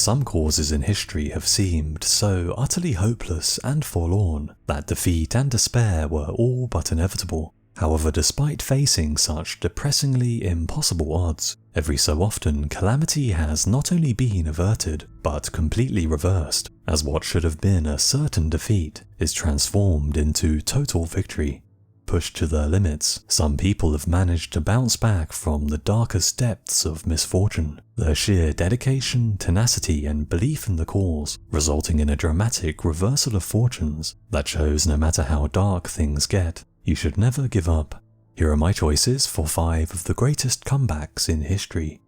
Some causes in history have seemed so utterly hopeless and forlorn that defeat and despair were all but inevitable. However, despite facing such depressingly impossible odds, every so often calamity has not only been averted, but completely reversed, as what should have been a certain defeat is transformed into total victory. Pushed to their limits, some people have managed to bounce back from the darkest depths of misfortune, their sheer dedication, tenacity, and belief in the cause, resulting in a dramatic reversal of fortunes that shows no matter how dark things get, you should never give up. Here are my choices for 5 of the greatest comebacks in history.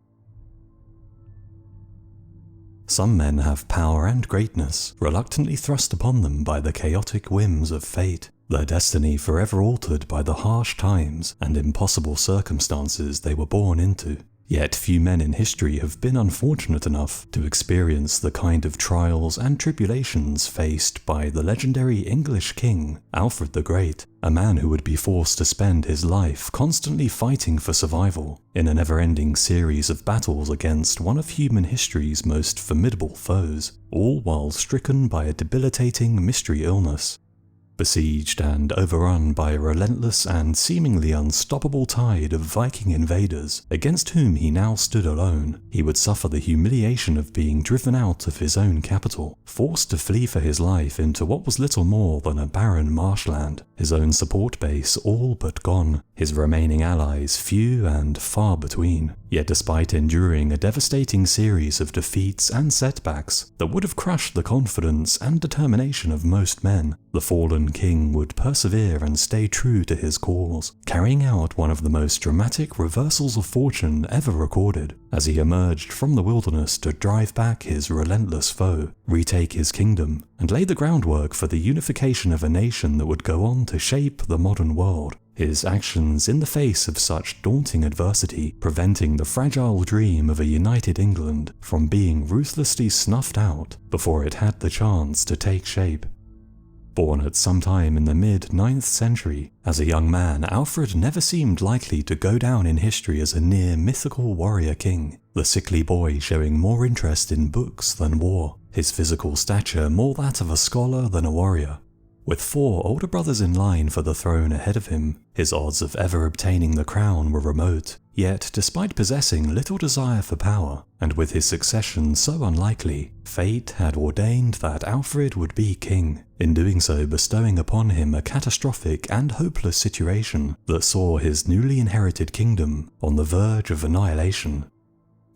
Some men have power and greatness reluctantly thrust upon them by the chaotic whims of fate, their destiny forever altered by the harsh times and impossible circumstances they were born into. Yet few men in history have been unfortunate enough to experience the kind of trials and tribulations faced by the legendary English king, Alfred the Great, a man who would be forced to spend his life constantly fighting for survival in a never-ending series of battles against one of human history's most formidable foes, all while stricken by a debilitating mystery illness. Besieged and overrun by a relentless and seemingly unstoppable tide of Viking invaders against whom he now stood alone, he would suffer the humiliation of being driven out of his own capital, forced to flee for his life into what was little more than a barren marshland, his own support base all but gone, his remaining allies few and far between. Yet despite enduring a devastating series of defeats and setbacks that would have crushed the confidence and determination of most men, the fallen king would persevere and stay true to his cause, carrying out one of the most dramatic reversals of fortune ever recorded, as he emerged from the wilderness to drive back his relentless foe, retake his kingdom, and lay the groundwork for the unification of a nation that would go on to shape the modern world. His actions in the face of such daunting adversity preventing the fragile dream of a united England from being ruthlessly snuffed out before it had the chance to take shape. Born at some time in the mid-9th century, as a young man, Alfred never seemed likely to go down in history as a near-mythical warrior king, the sickly boy showing more interest in books than war, his physical stature more that of a scholar than a warrior. With 4 older brothers in line for the throne ahead of him, his odds of ever obtaining the crown were remote. Yet, despite possessing little desire for power, and with his succession so unlikely, fate had ordained that Alfred would be king, in doing so bestowing upon him a catastrophic and hopeless situation that saw his newly inherited kingdom on the verge of annihilation.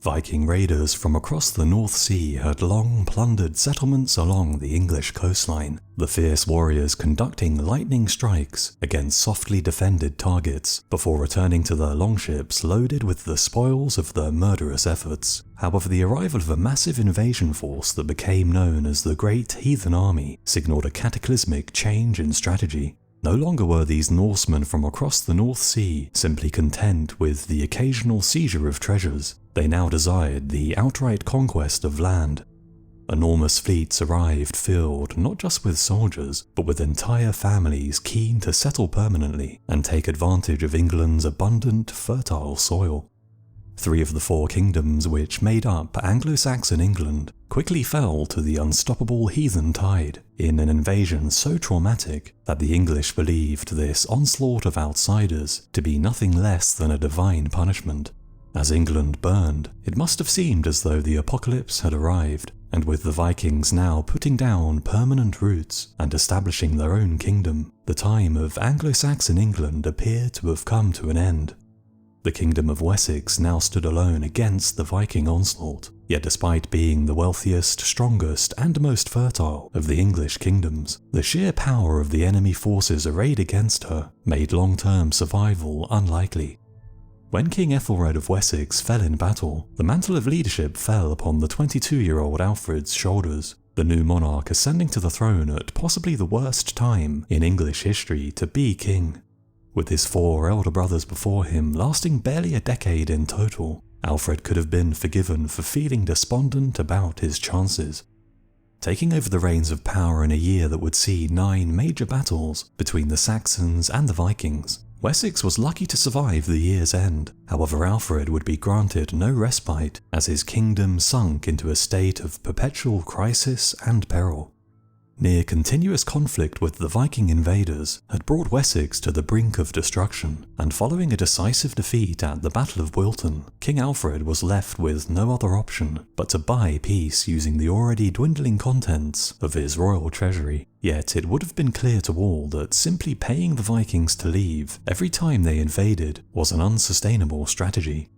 Viking raiders from across the North Sea had long plundered settlements along the English coastline, the fierce warriors conducting lightning strikes against softly defended targets before returning to their longships loaded with the spoils of their murderous efforts. However, the arrival of a massive invasion force that became known as the Great Heathen Army signaled a cataclysmic change in strategy. No longer were these Norsemen from across the North Sea simply content with the occasional seizure of treasures. They now desired the outright conquest of land. Enormous fleets arrived filled not just with soldiers, but with entire families keen to settle permanently and take advantage of England's abundant, fertile soil. 3 of the 4 kingdoms which made up Anglo-Saxon England quickly fell to the unstoppable heathen tide in an invasion so traumatic that the English believed this onslaught of outsiders to be nothing less than a divine punishment. As England burned, it must have seemed as though the apocalypse had arrived, and with the Vikings now putting down permanent roots and establishing their own kingdom, the time of Anglo-Saxon England appeared to have come to an end. The Kingdom of Wessex now stood alone against the Viking onslaught, yet despite being the wealthiest, strongest, and most fertile of the English kingdoms, the sheer power of the enemy forces arrayed against her made long-term survival unlikely. When King Ethelred of Wessex fell in battle, the mantle of leadership fell upon the 22-year-old Alfred's shoulders, the new monarch ascending to the throne at possibly the worst time in English history to be king. With his 4 elder brothers before him lasting barely a decade in total, Alfred could have been forgiven for feeling despondent about his chances. Taking over the reins of power in a year that would see 9 major battles between the Saxons and the Vikings, Wessex was lucky to survive the year's end. However, Alfred would be granted no respite as his kingdom sunk into a state of perpetual crisis and peril. Near continuous conflict with the Viking invaders had brought Wessex to the brink of destruction, and following a decisive defeat at the Battle of Wilton, King Alfred was left with no other option but to buy peace using the already dwindling contents of his royal treasury. Yet it would have been clear to all that simply paying the Vikings to leave every time they invaded was an unsustainable strategy.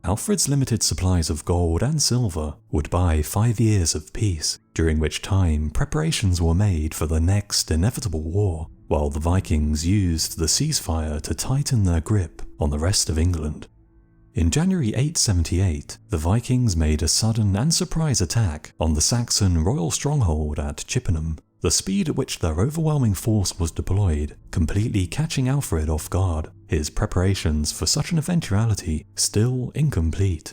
Alfred's limited supplies of gold and silver would buy 5 years of peace, during which time preparations were made for the next inevitable war, while the Vikings used the ceasefire to tighten their grip on the rest of England. In January 878, the Vikings made a sudden and surprise attack on the Saxon royal stronghold at Chippenham, the speed at which their overwhelming force was deployed completely catching Alfred off guard, his preparations for such an eventuality still incomplete.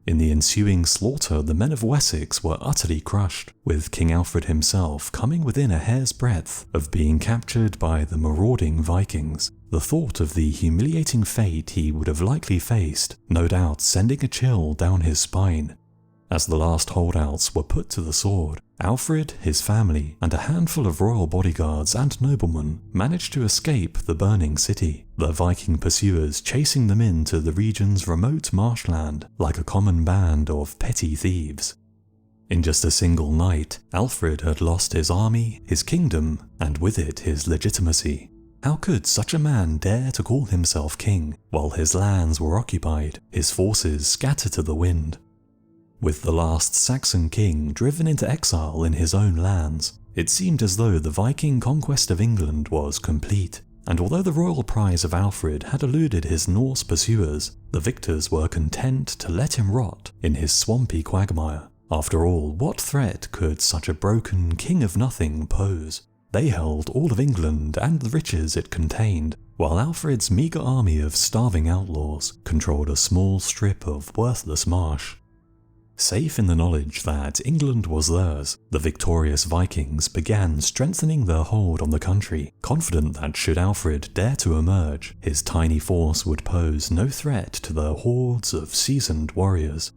In the ensuing slaughter, the men of Wessex were utterly crushed, with King Alfred himself coming within a hair's breadth of being captured by the marauding Vikings. The thought of the humiliating fate he would have likely faced, no doubt sending a chill down his spine. As the last holdouts were put to the sword, Alfred, his family, and a handful of royal bodyguards and noblemen managed to escape the burning city, the Viking pursuers chasing them into the region's remote marshland like a common band of petty thieves. In just a single night, Alfred had lost his army, his kingdom, and with it his legitimacy. How could such a man dare to call himself king while his lands were occupied, his forces scattered to the wind? With the last Saxon king driven into exile in his own lands, it seemed as though the Viking conquest of England was complete, and although the royal prize of Alfred had eluded his Norse pursuers, the victors were content to let him rot in his swampy quagmire. After all, what threat could such a broken king of nothing pose? They held all of England and the riches it contained, while Alfred's meagre army of starving outlaws controlled a small strip of worthless marsh. Safe in the knowledge that England was theirs, the victorious Vikings began strengthening their hold on the country, confident that should Alfred dare to emerge, his tiny force would pose no threat to their hordes of seasoned warriors.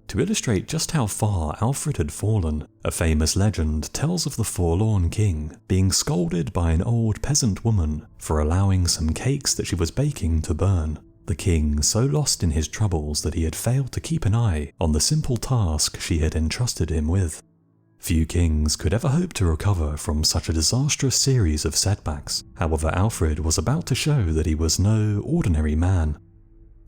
To illustrate just how far Alfred had fallen, a famous legend tells of the forlorn king being scolded by an old peasant woman for allowing some cakes that she was baking to burn. The king so lost in his troubles that he had failed to keep an eye on the simple task she had entrusted him with. Few kings could ever hope to recover from such a disastrous series of setbacks. However, Alfred was about to show that he was no ordinary man.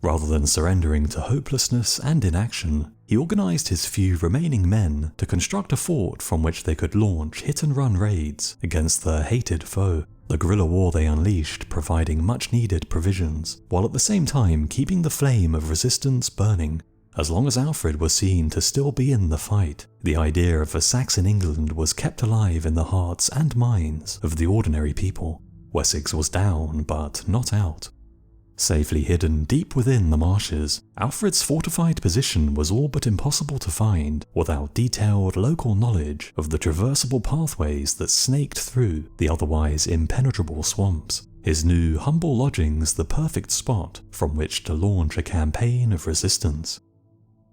Rather than surrendering to hopelessness and inaction, he organized his few remaining men to construct a fort from which they could launch hit-and-run raids against their hated foe. The guerrilla war they unleashed providing much-needed provisions, while at the same time keeping the flame of resistance burning. As long as Alfred was seen to still be in the fight, the idea of a Saxon England was kept alive in the hearts and minds of the ordinary people. Wessex was down, but not out. Safely hidden deep within the marshes, Alfred's fortified position was all but impossible to find without detailed local knowledge of the traversable pathways that snaked through the otherwise impenetrable swamps. His new humble lodgings the perfect spot from which to launch a campaign of resistance.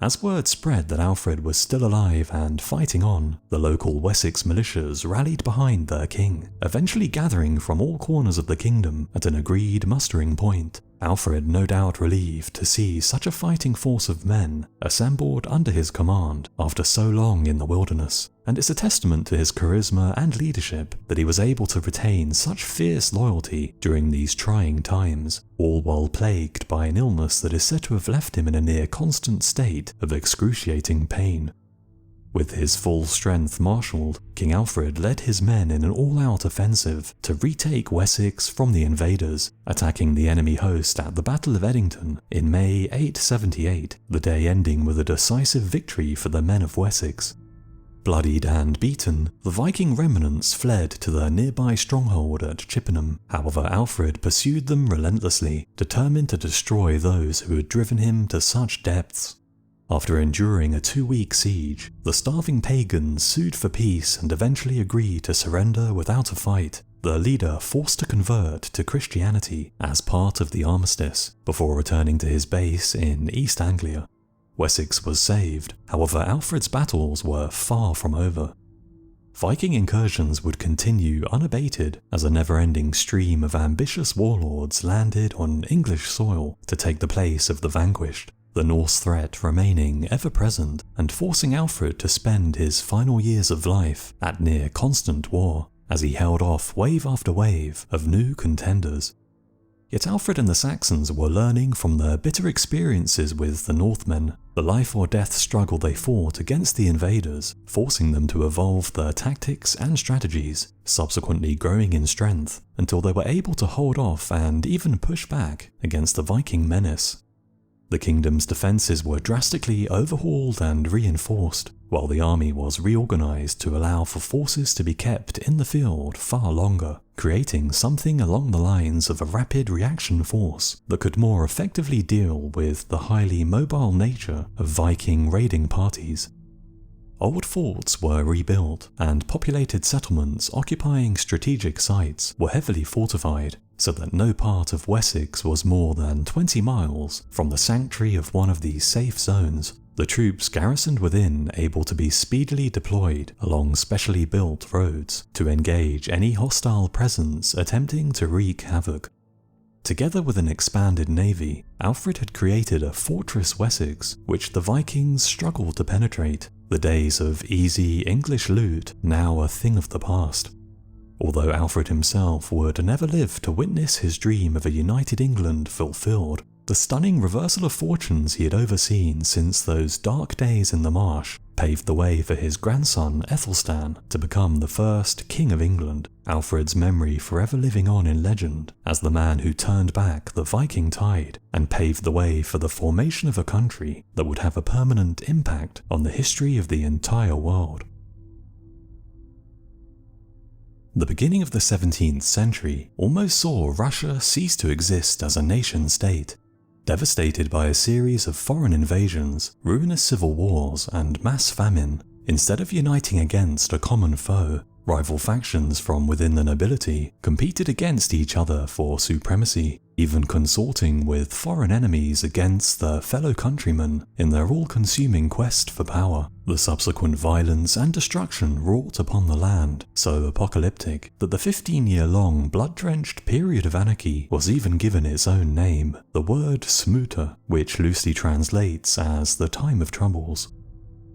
As word spread that Alfred was still alive and fighting on, the local Wessex militias rallied behind their king, eventually gathering from all corners of the kingdom at an agreed mustering point. Alfred no doubt relieved to see such a fighting force of men assembled under his command after so long in the wilderness, and it's a testament to his charisma and leadership that he was able to retain such fierce loyalty during these trying times, all while plagued by an illness that is said to have left him in a near constant state of excruciating pain. With his full strength marshalled, King Alfred led his men in an all-out offensive to retake Wessex from the invaders, attacking the enemy host at the Battle of Edington in May 878, the day ending with a decisive victory for the men of Wessex. Bloodied and beaten, the Viking remnants fled to their nearby stronghold at Chippenham. However, Alfred pursued them relentlessly, determined to destroy those who had driven him to such depths. After enduring a 2-week siege, the starving pagans sued for peace and eventually agreed to surrender without a fight. the leader forced to convert to Christianity as part of the armistice before returning to his base in East Anglia. Wessex was saved, however Alfred's battles were far from over. Viking incursions would continue unabated as a never-ending stream of ambitious warlords landed on English soil to take the place of the vanquished, the Norse threat remaining ever-present and forcing Alfred to spend his final years of life at near constant war, as he held off wave after wave of new contenders. Yet Alfred and the Saxons were learning from their bitter experiences with the Northmen, the life-or-death struggle they fought against the invaders, forcing them to evolve their tactics and strategies, subsequently growing in strength until they were able to hold off and even push back against the Viking menace. The kingdom's defences were drastically overhauled and reinforced, while the army was reorganised to allow for forces to be kept in the field far longer, creating something along the lines of a rapid reaction force that could more effectively deal with the highly mobile nature of Viking raiding parties. Old forts were rebuilt, and populated settlements occupying strategic sites were heavily fortified, so that no part of Wessex was more than 20 miles from the sanctuary of one of these safe zones, the troops garrisoned within able to be speedily deployed along specially built roads to engage any hostile presence attempting to wreak havoc. Together with an expanded navy, Alfred had created a fortress Wessex which the Vikings struggled to penetrate, the days of easy English loot now a thing of the past. Although Alfred himself would never live to witness his dream of a united England fulfilled, the stunning reversal of fortunes he had overseen since those dark days in the marsh paved the way for his grandson Ethelstan to become the first King of England, Alfred's memory forever living on in legend as the man who turned back the Viking tide and paved the way for the formation of a country that would have a permanent impact on the history of the entire world. The beginning of the 17th century almost saw Russia cease to exist as a nation-state. Devastated by a series of foreign invasions, ruinous civil wars, and mass famine, instead of uniting against a common foe, rival factions from within the nobility competed against each other for supremacy, even consorting with foreign enemies against their fellow countrymen in their all-consuming quest for power. The subsequent violence and destruction wrought upon the land, so apocalyptic that the 15-year-long blood-drenched period of anarchy was even given its own name, the word Smuta, which loosely translates as the time of troubles.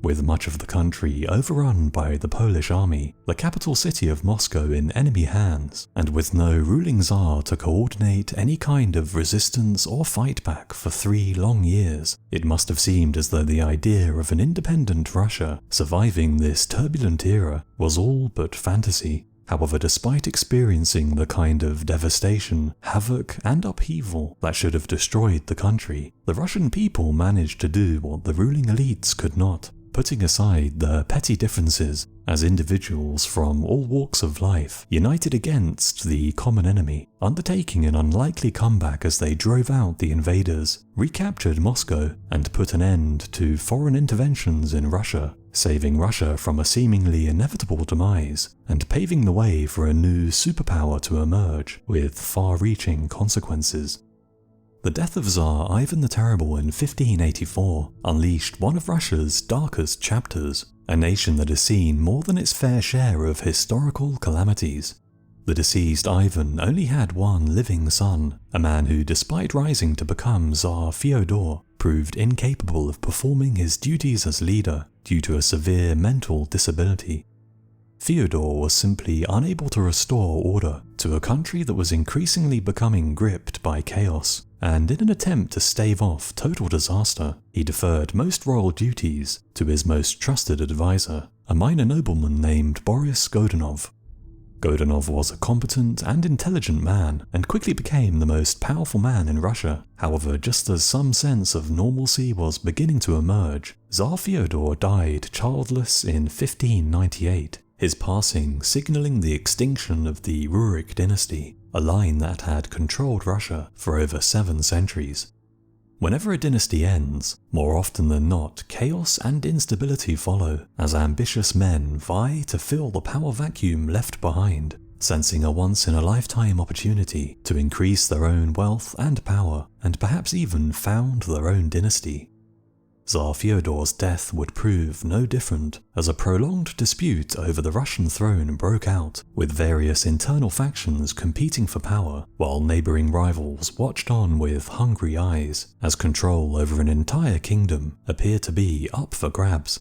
With much of the country overrun by the Polish army, the capital city of Moscow in enemy hands, and with no ruling Tsar to coordinate any kind of resistance or fight back for 3 long years, it must have seemed as though the idea of an independent Russia surviving this turbulent era was all but fantasy. However, despite experiencing the kind of devastation, havoc, and upheaval that should have destroyed the country, the Russian people managed to do what the ruling elites could not. Putting aside their petty differences, as individuals from all walks of life united against the common enemy, undertaking an unlikely comeback as they drove out the invaders, recaptured Moscow, and put an end to foreign interventions in Russia, saving Russia from a seemingly inevitable demise, and paving the way for a new superpower to emerge with far-reaching consequences. The death of Tsar Ivan the Terrible in 1584 unleashed one of Russia's darkest chapters, a nation that has seen more than its fair share of historical calamities. The deceased Ivan only had one living son, a man who, despite rising to become Tsar Fyodor, proved incapable of performing his duties as leader due to a severe mental disability. Fyodor was simply unable to restore order to a country that was increasingly becoming gripped by chaos, and in an attempt to stave off total disaster, he deferred most royal duties to his most trusted advisor, a minor nobleman named Boris Godunov. Godunov was a competent and intelligent man, and quickly became the most powerful man in Russia. However, just as some sense of normalcy was beginning to emerge, Tsar Fyodor died childless in 1598. His passing signalling the extinction of the Rurik dynasty, a line that had controlled Russia for over 7 centuries. Whenever a dynasty ends, more often than not, chaos and instability follow, as ambitious men vie to fill the power vacuum left behind. sensing a once-in-a-lifetime opportunity to increase their own wealth and power, and perhaps even found their own dynasty. Tsar Fyodor's death would prove no different, as a prolonged dispute over the Russian throne broke out, with various internal factions competing for power, while neighbouring rivals watched on with hungry eyes, as control over an entire kingdom appeared to be up for grabs.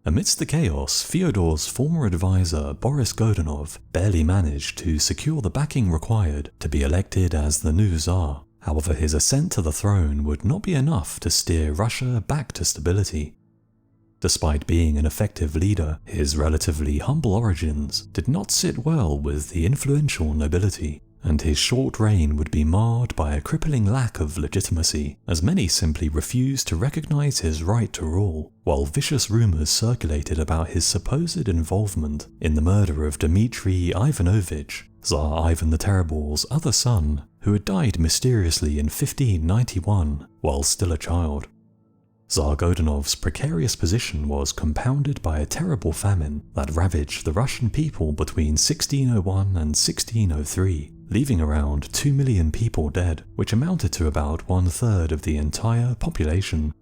Amidst the chaos, Fyodor's former advisor Boris Godunov barely managed to secure the backing required to be elected as the new Tsar. However, his ascent to the throne would not be enough to steer Russia back to stability. Despite being an effective leader, his relatively humble origins did not sit well with the influential nobility, and his short reign would be marred by a crippling lack of legitimacy, as many simply refused to recognize his right to rule, while vicious rumors circulated about his supposed involvement in the murder of Dmitry Ivanovich, Tsar Ivan the Terrible's other son, who had died mysteriously in 1591 while still a child. Tsar Godunov's precarious position was compounded by a terrible famine that ravaged the Russian people between 1601 and 1603, leaving around 2 million people dead, which amounted to about 1/3 of the entire population.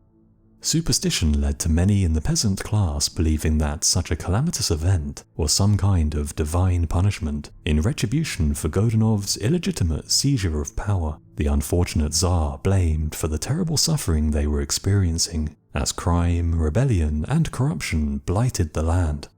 Superstition led to many in the peasant class believing that such a calamitous event was some kind of divine punishment in retribution for Godunov's illegitimate seizure of power, the unfortunate Tsar blamed for the terrible suffering they were experiencing, as crime, rebellion, and corruption blighted the land.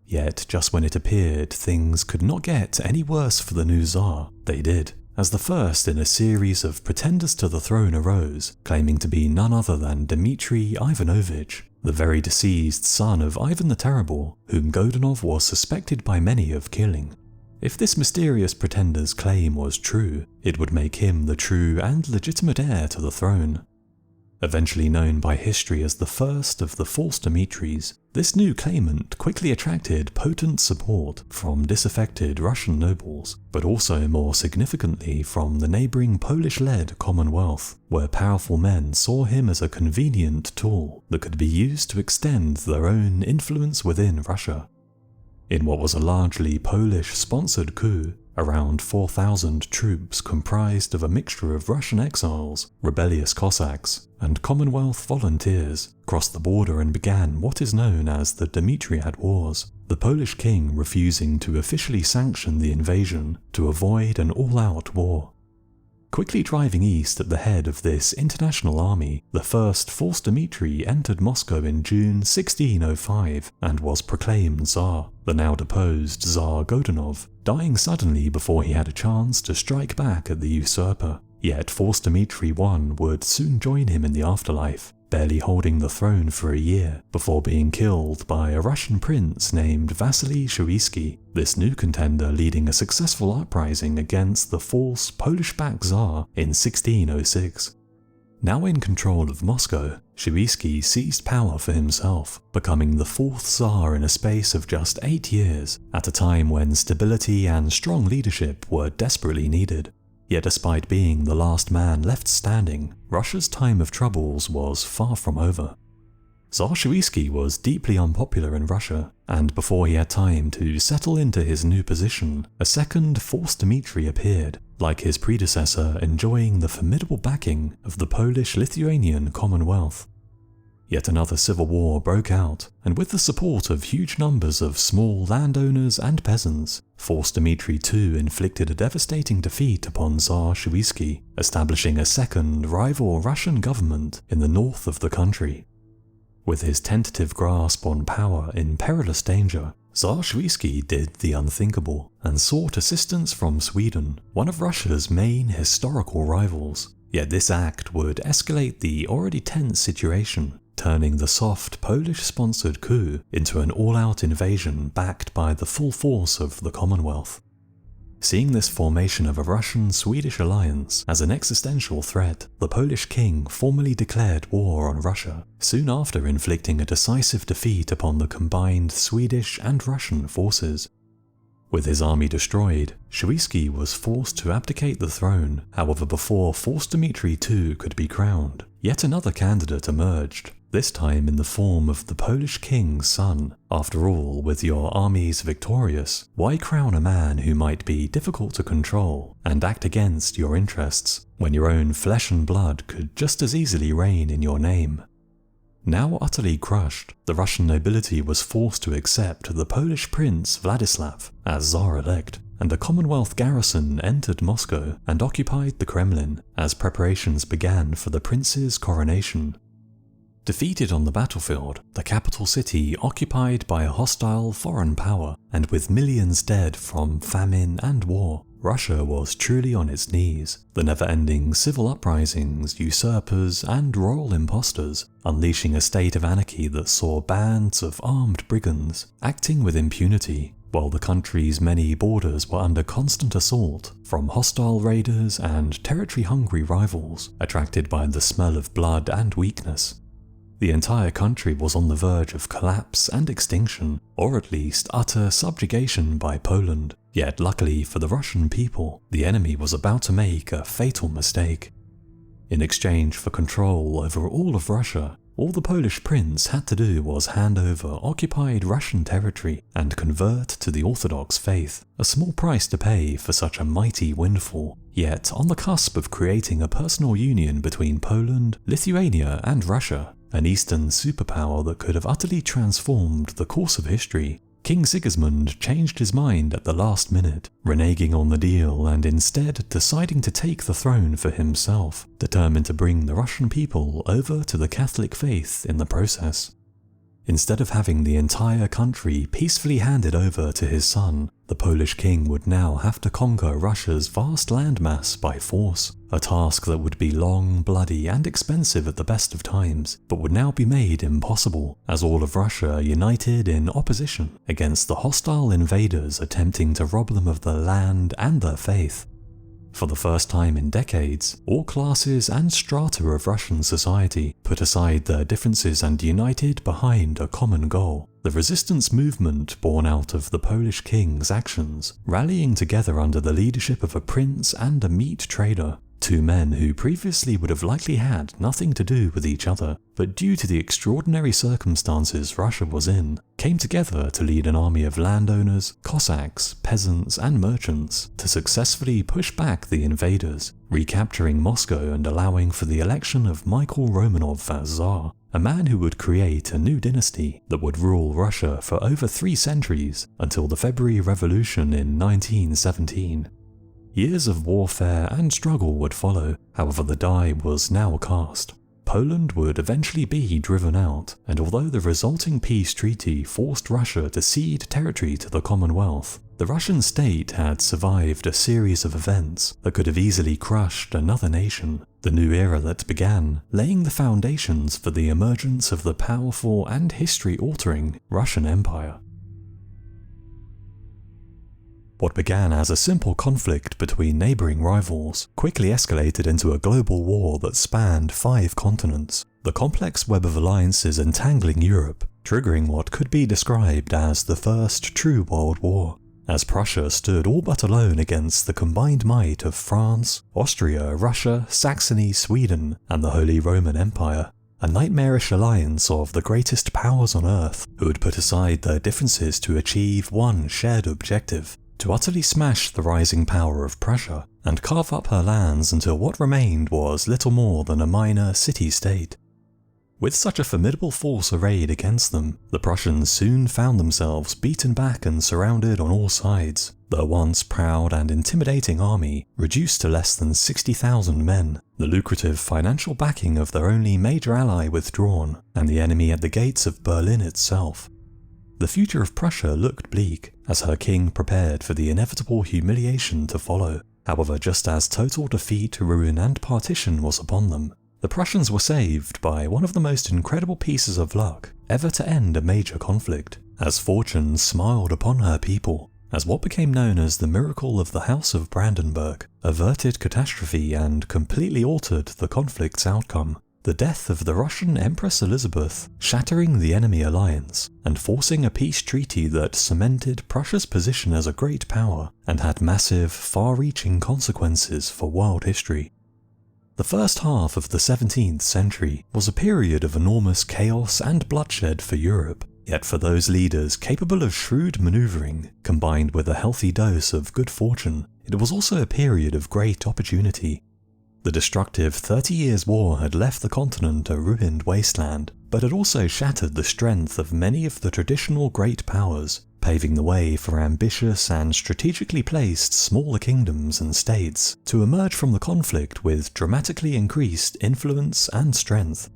Yet, just when it appeared things could not get any worse for the new Tsar, they did, as the first in a series of pretenders to the throne arose, claiming to be none other than Dmitry Ivanovich, the very deceased son of Ivan the Terrible, whom Godunov was suspected by many of killing. If this mysterious pretender's claim was true, it would make him the true and legitimate heir to the throne. Eventually known by history as the first of the false Dmitris, this new claimant quickly attracted potent support from disaffected Russian nobles, but also more significantly from the neighbouring Polish-led Commonwealth, where powerful men saw him as a convenient tool that could be used to extend their own influence within Russia. In what was a largely Polish-sponsored coup, around 4,000 troops comprised of a mixture of Russian exiles, rebellious Cossacks, and Commonwealth volunteers crossed the border and began what is known as the Dmitriad Wars, the Polish king refusing to officially sanction the invasion to avoid an all-out war. Quickly driving east at the head of this international army, the first false Dmitri entered Moscow in June 1605 and was proclaimed Tsar, the now deposed Tsar Godunov, dying suddenly before he had a chance to strike back at the usurper. Yet false Dmitri I would soon join him in the afterlife, barely holding the throne for a year before being killed by a Russian prince named Vasily Shuisky, this new contender leading a successful uprising against the false Polish-backed Tsar in 1606. Now in control of Moscow, Shuisky seized power for himself, becoming the fourth Tsar in a space of just 8 years, at a time when stability and strong leadership were desperately needed. Yet despite being the last man left standing, Russia's time of troubles was far from over. Tsar Shuisky was deeply unpopular in Russia, and before he had time to settle into his new position, a second false Dmitri appeared, like his predecessor enjoying the formidable backing of the Polish-Lithuanian Commonwealth. Yet another civil war broke out, and with the support of huge numbers of small landowners and peasants, false Dmitri II inflicted a devastating defeat upon Tsar Shuisky, establishing a second rival Russian government in the north of the country. With his tentative grasp on power in perilous danger, Tsar Shuisky did the unthinkable and sought assistance from Sweden, one of Russia's main historical rivals. Yet this act would escalate the already tense situation, turning the soft Polish-sponsored coup into an all-out invasion backed by the full force of the Commonwealth. Seeing this formation of a Russian-Swedish alliance as an existential threat, the Polish king formally declared war on Russia, soon after inflicting a decisive defeat upon the combined Swedish and Russian forces. With his army destroyed, Shuisky was forced to abdicate the throne. However, before false Dmitri II could be crowned, yet another candidate emerged, this time in the form of the Polish king's son. After all, with your armies victorious, why crown a man who might be difficult to control and act against your interests, when your own flesh and blood could just as easily reign in your name? Now utterly crushed, the Russian nobility was forced to accept the Polish prince Vladislav as Tsar-elect, and a Commonwealth garrison entered Moscow and occupied the Kremlin as preparations began for the prince's coronation. Defeated on the battlefield, the capital city occupied by a hostile foreign power, and with millions dead from famine and war, Russia was truly on its knees, the never-ending civil uprisings, usurpers, and royal impostors, unleashing a state of anarchy that saw bands of armed brigands acting with impunity, while the country's many borders were under constant assault from hostile raiders and territory-hungry rivals, attracted by the smell of blood and weakness. The entire country was on the verge of collapse and extinction, or at least utter subjugation by Poland. Yet luckily for the Russian people, the enemy was about to make a fatal mistake. In exchange for control over all of Russia, all the Polish prince had to do was hand over occupied Russian territory and convert to the Orthodox faith, a small price to pay for such a mighty windfall. Yet on the cusp of creating a personal union between Poland, Lithuania, and Russia, an Eastern superpower that could have utterly transformed the course of history, King Sigismund changed his mind at the last minute, reneging on the deal and instead deciding to take the throne for himself, determined to bring the Russian people over to the Catholic faith in the process. Instead of having the entire country peacefully handed over to his son, the Polish king would now have to conquer Russia's vast landmass by force, a task that would be long, bloody, and expensive at the best of times, but would now be made impossible, as all of Russia united in opposition against the hostile invaders attempting to rob them of their land and their faith. For the first time in decades, all classes and strata of Russian society put aside their differences and united behind a common goal, the resistance movement born out of the Polish king's actions, rallying together under the leadership of a prince and a meat trader, two men who previously would have likely had nothing to do with each other, but due to the extraordinary circumstances Russia was in, came together to lead an army of landowners, Cossacks, peasants, and merchants to successfully push back the invaders, recapturing Moscow and allowing for the election of Michael Romanov as Tsar, a man who would create a new dynasty that would rule Russia for over 3 centuries until the February Revolution in 1917. Years of warfare and struggle would follow, however the die was now cast. Poland would eventually be driven out, and although the resulting peace treaty forced Russia to cede territory to the Commonwealth, the Russian state had survived a series of events that could have easily crushed another nation, the new era that began, laying the foundations for the emergence of the powerful and history-altering Russian Empire. What began as a simple conflict between neighbouring rivals quickly escalated into a global war that spanned 5 continents, the complex web of alliances entangling Europe, triggering what could be described as the first true World War, as Prussia stood all but alone against the combined might of France, Austria, Russia, Saxony, Sweden, and the Holy Roman Empire. A nightmarish alliance of the greatest powers on earth who would put aside their differences to achieve one shared objective: to utterly smash the rising power of Prussia and carve up her lands until what remained was little more than a minor city-state. With such a formidable force arrayed against them, the Prussians soon found themselves beaten back and surrounded on all sides, their once proud and intimidating army reduced to less than 60,000 men, the lucrative financial backing of their only major ally withdrawn, and the enemy at the gates of Berlin itself. The future of Prussia looked bleak, as her king prepared for the inevitable humiliation to follow. However, just as total defeat, ruin, and partition was upon them, the Prussians were saved by one of the most incredible pieces of luck ever to end a major conflict, as fortune smiled upon her people, as what became known as the miracle of the House of Brandenburg averted catastrophe and completely altered the conflict's outcome. The death of the Russian Empress Elizabeth, shattering the enemy alliance, and forcing a peace treaty that cemented Prussia's position as a great power and had massive, far-reaching consequences for world history. The first half of the 17th century was a period of enormous chaos and bloodshed for Europe, yet for those leaders capable of shrewd maneuvering, combined with a healthy dose of good fortune, it was also a period of great opportunity. The destructive 30 Years' War had left the continent a ruined wasteland, but had also shattered the strength of many of the traditional great powers, paving the way for ambitious and strategically placed smaller kingdoms and states to emerge from the conflict with dramatically increased influence and strength.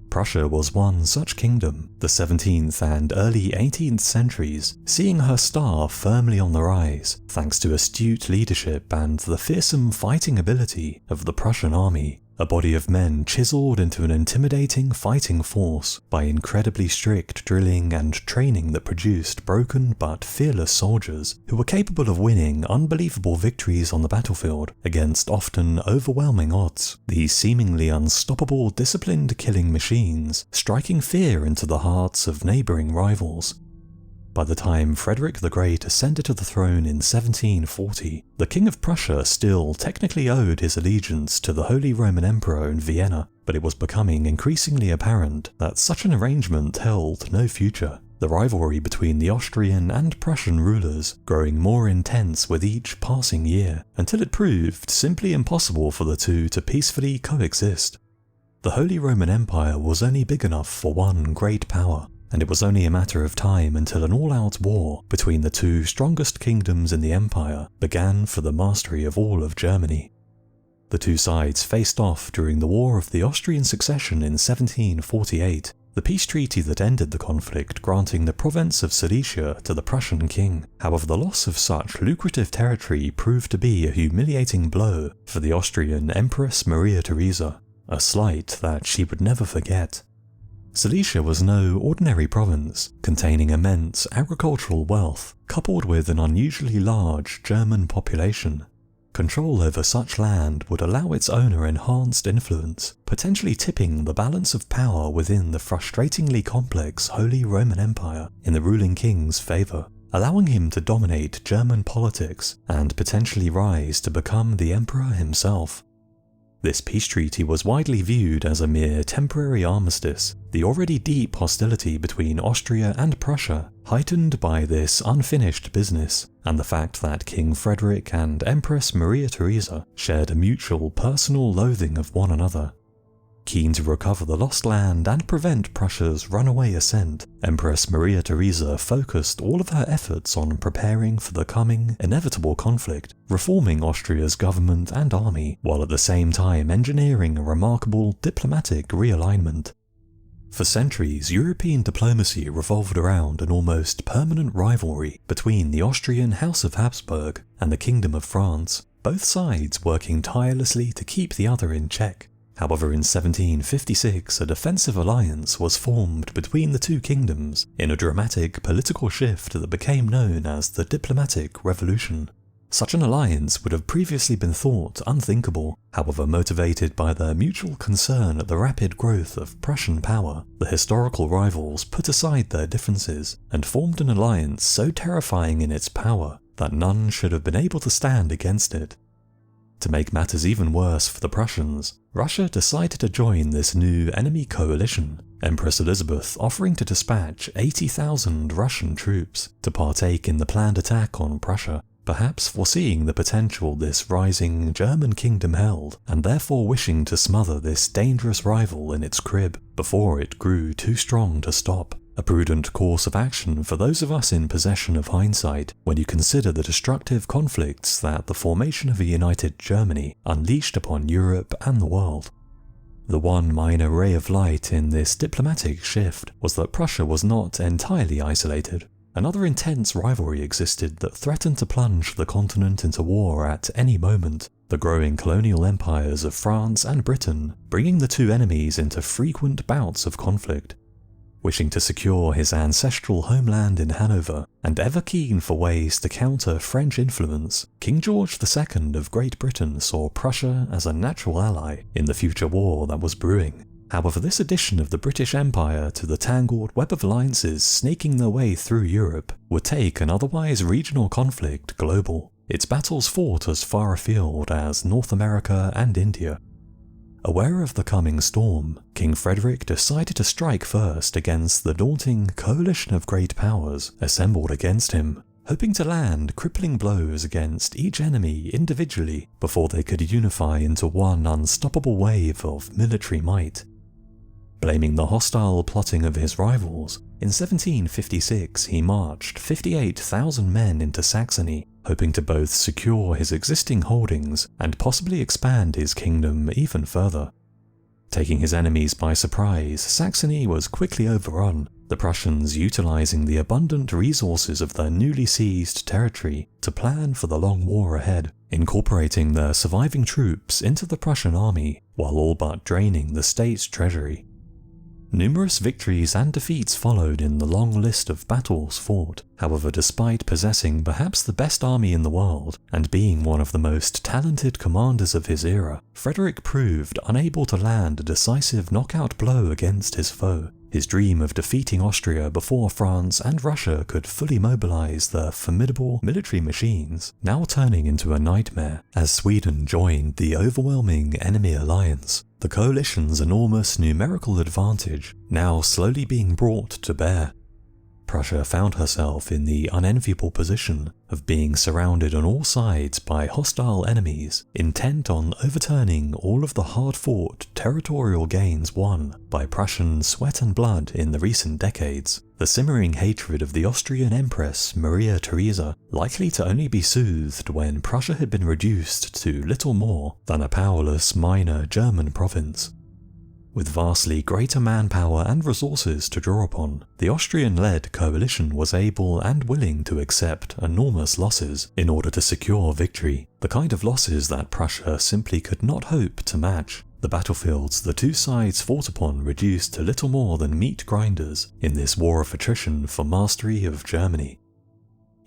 Prussia was one such kingdom, the 17th and early 18th centuries seeing her star firmly on the rise thanks to astute leadership and the fearsome fighting ability of the Prussian army, a body of men chiseled into an intimidating fighting force by incredibly strict drilling and training that produced broken but fearless soldiers who were capable of winning unbelievable victories on the battlefield against often overwhelming odds, these seemingly unstoppable disciplined killing machines striking fear into the hearts of neighbouring rivals. By the time Frederick the Great ascended to the throne in 1740, the King of Prussia still technically owed his allegiance to the Holy Roman Emperor in Vienna, but it was becoming increasingly apparent that such an arrangement held no future, the rivalry between the Austrian and Prussian rulers growing more intense with each passing year, until it proved simply impossible for the two to peacefully coexist. The Holy Roman Empire was only big enough for one great power, and it was only a matter of time until an all-out war between the two strongest kingdoms in the empire began for the mastery of all of Germany. The two sides faced off during the War of the Austrian Succession in 1748, the peace treaty that ended the conflict granting the province of Silesia to the Prussian king. However, the loss of such lucrative territory proved to be a humiliating blow for the Austrian Empress Maria Theresa, a slight that she would never forget. Silesia was no ordinary province, containing immense agricultural wealth, coupled with an unusually large German population. Control over such land would allow its owner enhanced influence, potentially tipping the balance of power within the frustratingly complex Holy Roman Empire in the ruling king's favour, allowing him to dominate German politics and potentially rise to become the emperor himself. This peace treaty was widely viewed as a mere temporary armistice, the already deep hostility between Austria and Prussia heightened by this unfinished business, and the fact that King Frederick and Empress Maria Theresa shared a mutual personal loathing of one another. Keen to recover the lost land and prevent Prussia's runaway ascent, Empress Maria Theresa focused all of her efforts on preparing for the coming, inevitable conflict, reforming Austria's government and army, while at the same time engineering a remarkable diplomatic realignment. For centuries, European diplomacy revolved around an almost permanent rivalry between the Austrian House of Habsburg and the Kingdom of France, both sides working tirelessly to keep the other in check. However, in 1756 a defensive alliance was formed between the two kingdoms in a dramatic political shift that became known as the Diplomatic Revolution. Such an alliance would have previously been thought unthinkable. However, motivated by their mutual concern at the rapid growth of Prussian power, the historical rivals put aside their differences and formed an alliance so terrifying in its power that none should have been able to stand against it. To make matters even worse for the Prussians, Russia decided to join this new enemy coalition, Empress Elizabeth offering to dispatch 80,000 Russian troops to partake in the planned attack on Prussia, perhaps foreseeing the potential this rising German kingdom held, and therefore wishing to smother this dangerous rival in its crib before it grew too strong to stop. A prudent course of action for those of us in possession of hindsight when you consider the destructive conflicts that the formation of a united Germany unleashed upon Europe and the world. The one minor ray of light in this diplomatic shift was that Prussia was not entirely isolated. Another intense rivalry existed that threatened to plunge the continent into war at any moment, the growing colonial empires of France and Britain bringing the two enemies into frequent bouts of conflict. Wishing to secure his ancestral homeland in Hanover, and ever keen for ways to counter French influence, King George II of Great Britain saw Prussia as a natural ally in the future war that was brewing. However, this addition of the British Empire to the tangled web of alliances snaking their way through Europe would take an otherwise regional conflict global, its battles fought as far afield as North America and India. Aware of the coming storm, King Frederick decided to strike first against the daunting coalition of great powers assembled against him, hoping to land crippling blows against each enemy individually before they could unify into one unstoppable wave of military might. Blaming the hostile plotting of his rivals, in 1756 he marched 58,000 men into Saxony, hoping to both secure his existing holdings and possibly expand his kingdom even further. Taking his enemies by surprise, Saxony was quickly overrun, the Prussians utilizing the abundant resources of their newly seized territory to plan for the long war ahead, incorporating their surviving troops into the Prussian army while all but draining the state's treasury. Numerous victories and defeats followed in the long list of battles fought. However, despite possessing perhaps the best army in the world and being one of the most talented commanders of his era, Frederick proved unable to land a decisive knockout blow against his foe. His dream of defeating Austria before France and Russia could fully mobilize their formidable military machines, now turning into a nightmare as Sweden joined the overwhelming enemy alliance. The coalition's enormous numerical advantage now slowly being brought to bear. Prussia found herself in the unenviable position of being surrounded on all sides by hostile enemies, intent on overturning all of the hard-fought territorial gains won by Prussian sweat and blood in the recent decades. The simmering hatred of the Austrian Empress Maria Theresa likely to only be soothed when Prussia had been reduced to little more than a powerless minor German province. With vastly greater manpower and resources to draw upon, the Austrian-led coalition was able and willing to accept enormous losses in order to secure victory, the kind of losses that Prussia simply could not hope to match. The battlefields the two sides fought upon reduced to little more than meat grinders in this war of attrition for mastery of Germany.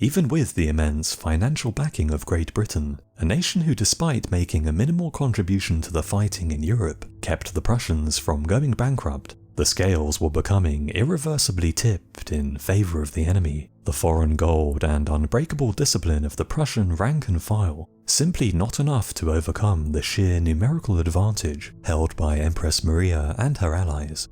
Even with the immense financial backing of Great Britain, a nation who, despite making a minimal contribution to the fighting in Europe, kept the Prussians from going bankrupt, the scales were becoming irreversibly tipped in favour of the enemy. The foreign gold and unbreakable discipline of the Prussian rank and file simply not enough to overcome the sheer numerical advantage held by Empress Maria and her allies.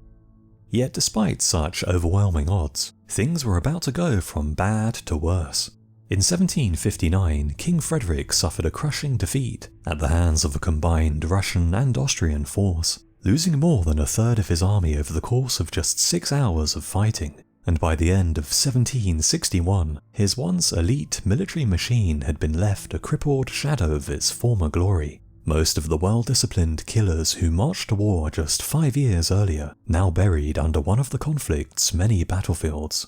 Yet despite such overwhelming odds, things were about to go from bad to worse. In 1759, King Frederick suffered a crushing defeat at the hands of a combined Russian and Austrian force, losing more than a third of his army over the course of just 6 hours of fighting, and by the end of 1761, his once elite military machine had been left a crippled shadow of its former glory. Most of the well-disciplined killers who marched to war just 5 years earlier, now buried under one of the conflict's many battlefields.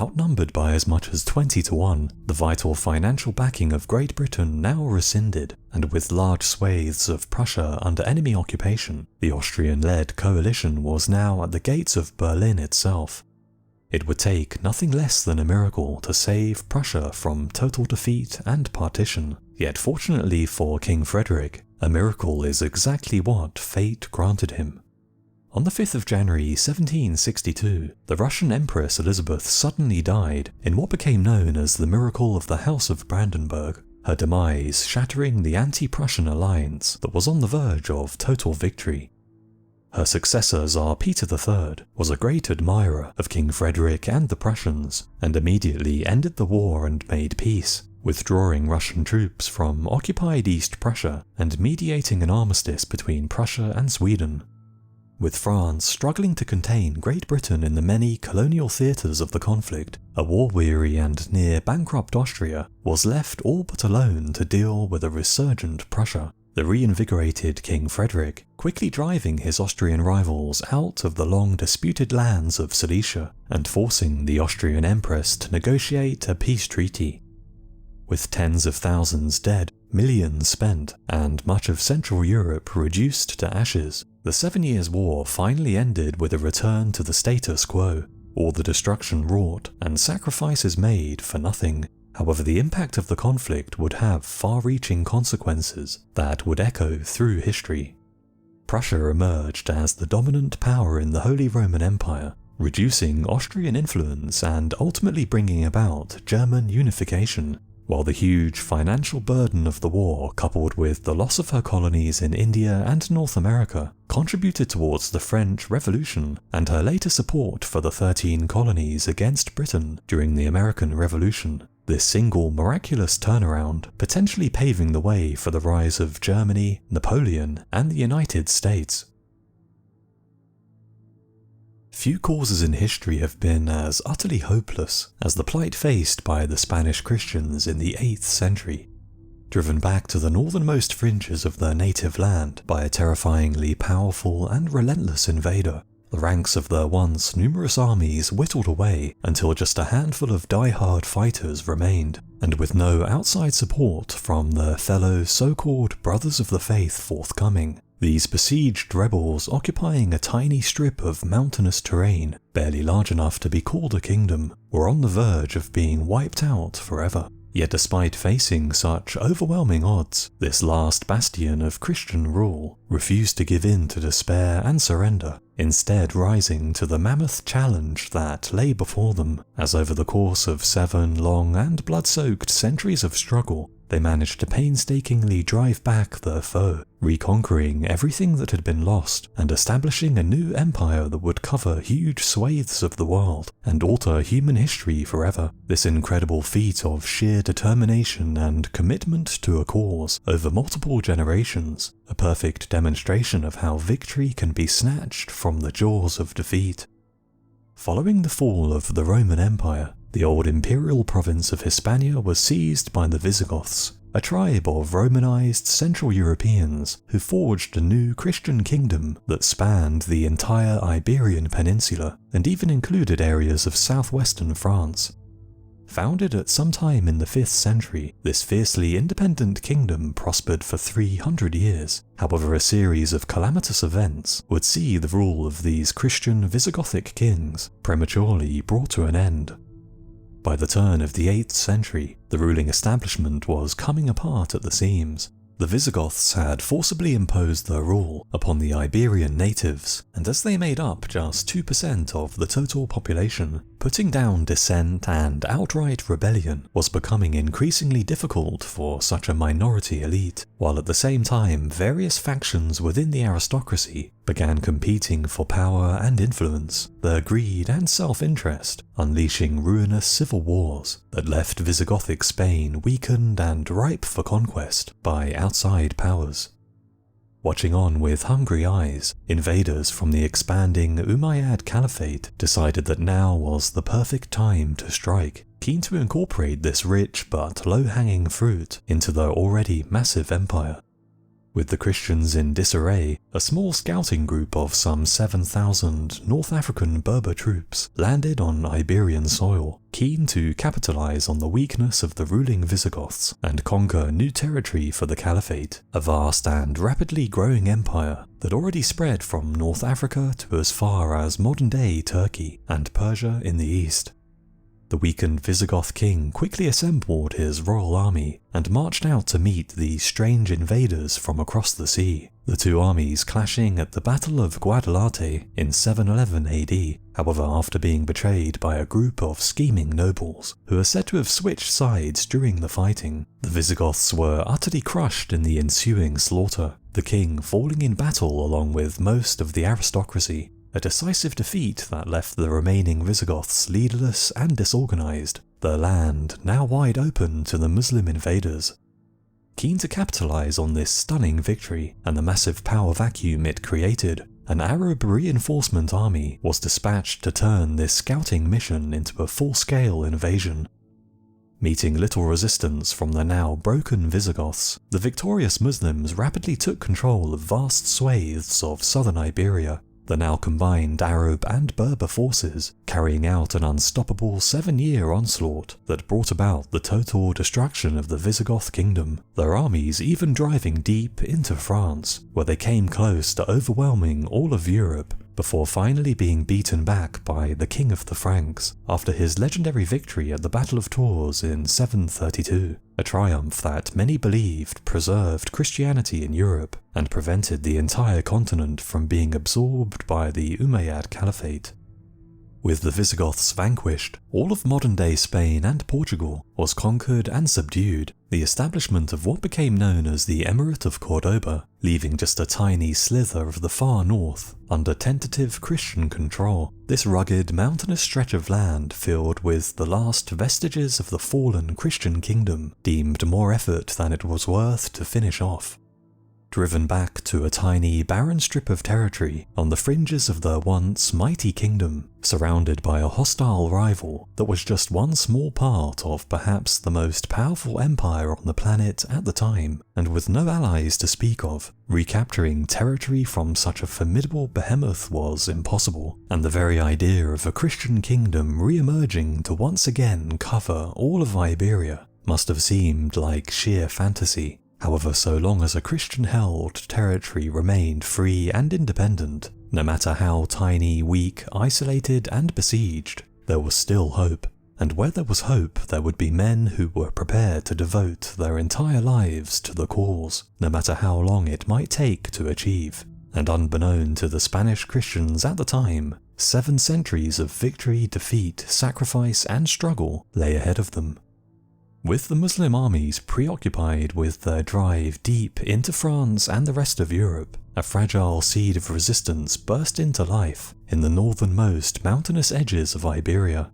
Outnumbered by as much as 20 to 1, the vital financial backing of Great Britain now rescinded, and with large swathes of Prussia under enemy occupation, the Austrian-led coalition was now at the gates of Berlin itself. It would take nothing less than a miracle to save Prussia from total defeat and partition. Yet fortunately for King Frederick, a miracle is exactly what fate granted him. On the 5th of January 1762, the Russian Empress Elizabeth suddenly died in what became known as the Miracle of the House of Brandenburg, her demise shattering the anti-Prussian alliance that was on the verge of total victory. Her successor, Tsar Peter III, was a great admirer of King Frederick and the Prussians, and immediately ended the war and made peace, withdrawing Russian troops from occupied East Prussia and mediating an armistice between Prussia and Sweden. With France struggling to contain Great Britain in the many colonial theatres of the conflict, a war-weary and near-bankrupt Austria was left all but alone to deal with a resurgent Prussia. The reinvigorated King Frederick quickly driving his Austrian rivals out of the long-disputed lands of Silesia and forcing the Austrian Empress to negotiate a peace treaty. With tens of thousands dead, millions spent, and much of Central Europe reduced to ashes, the 7 Years' War finally ended with a return to the status quo, all the destruction wrought and sacrifices made for nothing. However, the impact of the conflict would have far-reaching consequences that would echo through history. Prussia emerged as the dominant power in the Holy Roman Empire, reducing Austrian influence and ultimately bringing about German unification, while the huge financial burden of the war, coupled with the loss of her colonies in India and North America, contributed towards the French Revolution and her later support for the 13 colonies against Britain during the American Revolution. This single miraculous turnaround potentially paving the way for the rise of Germany, Napoleon, and the United States. Few causes in history have been as utterly hopeless as the plight faced by the Spanish Christians in the 8th century. Driven back to the northernmost fringes of their native land by a terrifyingly powerful and relentless invader, the ranks of their once numerous armies whittled away until just a handful of die-hard fighters remained, and with no outside support from their fellow so-called Brothers of the Faith forthcoming, these besieged rebels occupying a tiny strip of mountainous terrain, barely large enough to be called a kingdom, were on the verge of being wiped out forever. Yet despite facing such overwhelming odds, this last bastion of Christian rule refused to give in to despair and surrender, instead rising to the mammoth challenge that lay before them, as over the course of 7 long and blood-soaked centuries of struggle, they managed to painstakingly drive back their foe, reconquering everything that had been lost and establishing a new empire that would cover huge swathes of the world and alter human history forever. This incredible feat of sheer determination and commitment to a cause over multiple generations, a perfect demonstration of how victory can be snatched from the jaws of defeat. Following the fall of the Roman Empire, the old imperial province of Hispania was seized by the Visigoths, a tribe of Romanized Central Europeans who forged a new Christian kingdom that spanned the entire Iberian Peninsula and even included areas of southwestern France. Founded at some time in the 5th century, this fiercely independent kingdom prospered for 300 years. However, a series of calamitous events would see the rule of these Christian Visigothic kings prematurely brought to an end. By the turn of the 8th century, the ruling establishment was coming apart at the seams. The Visigoths had forcibly imposed their rule upon the Iberian natives, and as they made up just 2% of the total population, putting down dissent and outright rebellion was becoming increasingly difficult for such a minority elite, while at the same time various factions within the aristocracy began competing for power and influence, their greed and self-interest unleashing ruinous civil wars that left Visigothic Spain weakened and ripe for conquest by outside powers. Watching on with hungry eyes, invaders from the expanding Umayyad Caliphate decided that now was the perfect time to strike, keen to incorporate this rich but low-hanging fruit into their already massive empire. With the Christians in disarray, a small scouting group of some 7,000 North African Berber troops landed on Iberian soil, keen to capitalize on the weakness of the ruling Visigoths and conquer new territory for the Caliphate, a vast and rapidly growing empire that already spread from North Africa to as far as modern-day Turkey and Persia in the east. The weakened Visigoth king quickly assembled his royal army and marched out to meet these strange invaders from across the sea, the two armies clashing at the Battle of Guadalete in 711 AD, however after being betrayed by a group of scheming nobles who are said to have switched sides during the fighting. The Visigoths were utterly crushed in the ensuing slaughter, the king falling in battle along with most of the aristocracy. A decisive defeat that left the remaining Visigoths leaderless and disorganized, their land now wide open to the Muslim invaders. Keen to capitalize on this stunning victory and the massive power vacuum it created, an Arab reinforcement army was dispatched to turn this scouting mission into a full-scale invasion. Meeting little resistance from the now broken Visigoths, the victorious Muslims rapidly took control of vast swathes of southern Iberia, the now combined Arab and Berber forces carrying out an unstoppable 7-year onslaught that brought about the total destruction of the Visigoth kingdom, their armies even driving deep into France, where they came close to overwhelming all of Europe before finally being beaten back by the King of the Franks after his legendary victory at the Battle of Tours in 732, a triumph that many believed preserved Christianity in Europe and prevented the entire continent from being absorbed by the Umayyad Caliphate. With the Visigoths vanquished, all of modern-day Spain and Portugal was conquered and subdued, the establishment of what became known as the Emirate of Cordoba, leaving just a tiny slither of the far north under tentative Christian control. This rugged, mountainous stretch of land filled with the last vestiges of the fallen Christian kingdom deemed more effort than it was worth to finish off. Driven back to a tiny, barren strip of territory on the fringes of the once mighty kingdom, surrounded by a hostile rival that was just one small part of perhaps the most powerful empire on the planet at the time, and with no allies to speak of, recapturing territory from such a formidable behemoth was impossible, and the very idea of a Christian kingdom re-emerging to once again cover all of Iberia must have seemed like sheer fantasy. However, so long as a Christian-held territory remained free and independent, no matter how tiny, weak, isolated and besieged, there was still hope. And where there was hope, there would be men who were prepared to devote their entire lives to the cause, no matter how long it might take to achieve. And unbeknown to the Spanish Christians at the time, 7 centuries of victory, defeat, sacrifice and struggle lay ahead of them. With the Muslim armies preoccupied with their drive deep into France and the rest of Europe, a fragile seed of resistance burst into life in the northernmost mountainous edges of Iberia.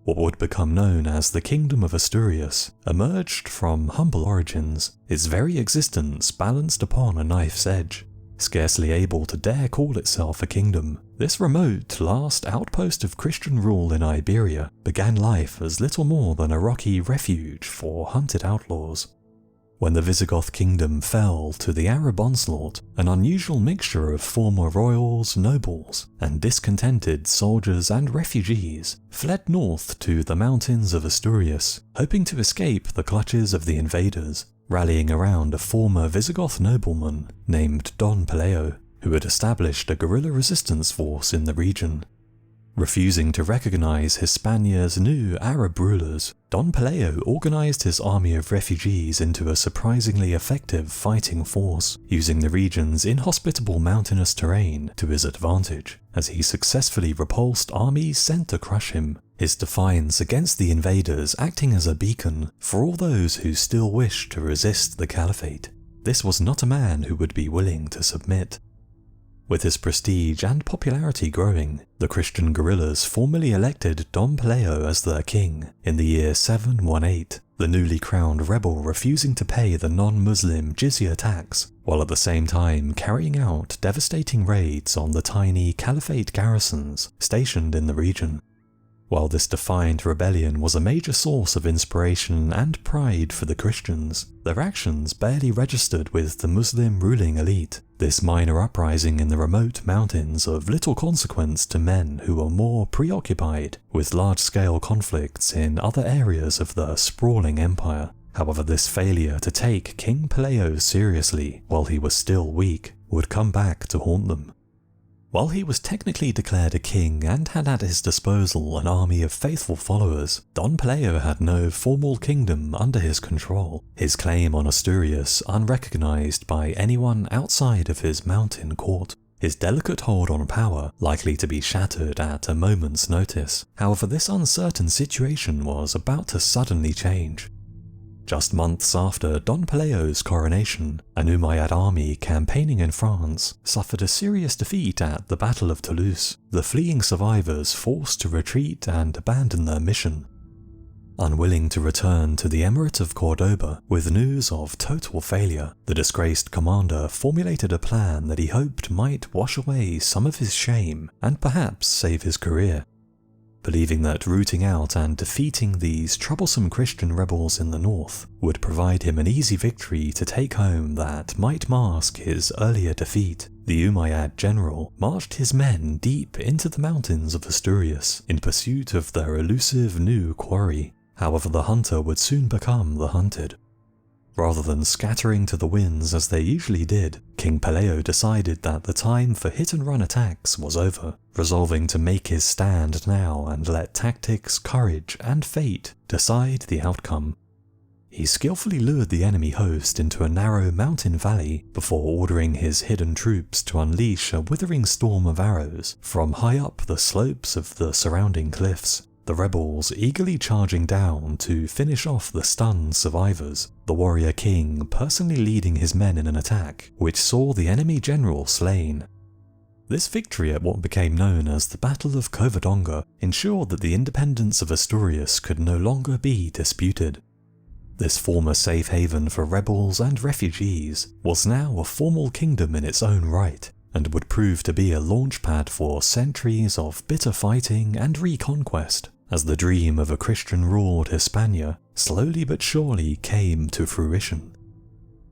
What would become known as the Kingdom of Asturias emerged from humble origins, its very existence balanced upon a knife's edge. Scarcely able to dare call itself a kingdom, this remote last outpost of Christian rule in Iberia began life as little more than a rocky refuge for hunted outlaws. When the Visigoth kingdom fell to the Arab onslaught, an unusual mixture of former royals, nobles, and discontented soldiers and refugees fled north to the mountains of Asturias, hoping to escape the clutches of the invaders, rallying around a former Visigoth nobleman named Don Peleo, who had established a guerrilla resistance force in the region. Refusing to recognize Hispania's new Arab rulers, Don Peleo organized his army of refugees into a surprisingly effective fighting force, using the region's inhospitable mountainous terrain to his advantage, as he successfully repulsed armies sent to crush him, his defiance against the invaders acting as a beacon for all those who still wished to resist the caliphate. This was not a man who would be willing to submit. With his prestige and popularity growing, the Christian guerrillas formally elected Don Peleo as their king in the year 718, the newly crowned rebel refusing to pay the non-Muslim jizya tax, while at the same time carrying out devastating raids on the tiny caliphate garrisons stationed in the region. While this defiant rebellion was a major source of inspiration and pride for the Christians, their actions barely registered with the Muslim ruling elite. This minor uprising in the remote mountains of little consequence to men who were more preoccupied with large-scale conflicts in other areas of the sprawling empire. However, this failure to take King Peleo seriously while he was still weak would come back to haunt them. While he was technically declared a king and had at his disposal an army of faithful followers, Don Peleo had no formal kingdom under his control, his claim on Asturias unrecognized by anyone outside of his mountain court, his delicate hold on power likely to be shattered at a moment's notice. However, this uncertain situation was about to suddenly change. Just months after Don Peleo's coronation, an Umayyad army campaigning in France suffered a serious defeat at the Battle of Toulouse, the fleeing survivors forced to retreat and abandon their mission. Unwilling to return to the Emirate of Cordoba with news of total failure, the disgraced commander formulated a plan that he hoped might wash away some of his shame and perhaps save his career. Believing that rooting out and defeating these troublesome Christian rebels in the north would provide him an easy victory to take home that might mask his earlier defeat, the Umayyad general marched his men deep into the mountains of Asturias in pursuit of their elusive new quarry. However, the hunter would soon become the hunted. Rather than scattering to the winds as they usually did, King Peleo decided that the time for hit-and-run attacks was over, resolving to make his stand now and let tactics, courage, and fate decide the outcome. He skillfully lured the enemy host into a narrow mountain valley before ordering his hidden troops to unleash a withering storm of arrows from high up the slopes of the surrounding cliffs, the rebels eagerly charging down to finish off the stunned survivors, the warrior king personally leading his men in an attack which saw the enemy general slain. This victory at what became known as the Battle of Covadonga ensured that the independence of Asturias could no longer be disputed. This former safe haven for rebels and refugees was now a formal kingdom in its own right, and would prove to be a launchpad for centuries of bitter fighting and reconquest, as the dream of a Christian-ruled Hispania slowly but surely came to fruition.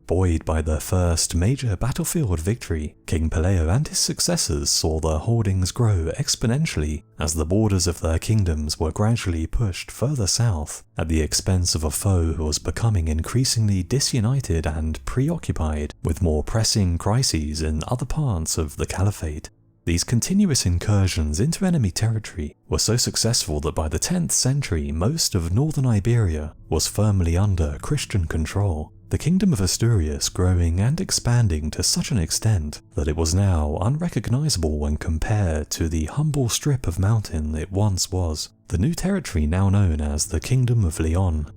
Buoyed by their first major battlefield victory, King Pelayo and his successors saw their holdings grow exponentially as the borders of their kingdoms were gradually pushed further south at the expense of a foe who was becoming increasingly disunited and preoccupied with more pressing crises in other parts of the Caliphate. These continuous incursions into enemy territory were so successful that by the 10th century most of northern Iberia was firmly under Christian control, the Kingdom of Asturias growing and expanding to such an extent that it was now unrecognizable when compared to the humble strip of mountain it once was, the new territory now known as the Kingdom of Leon.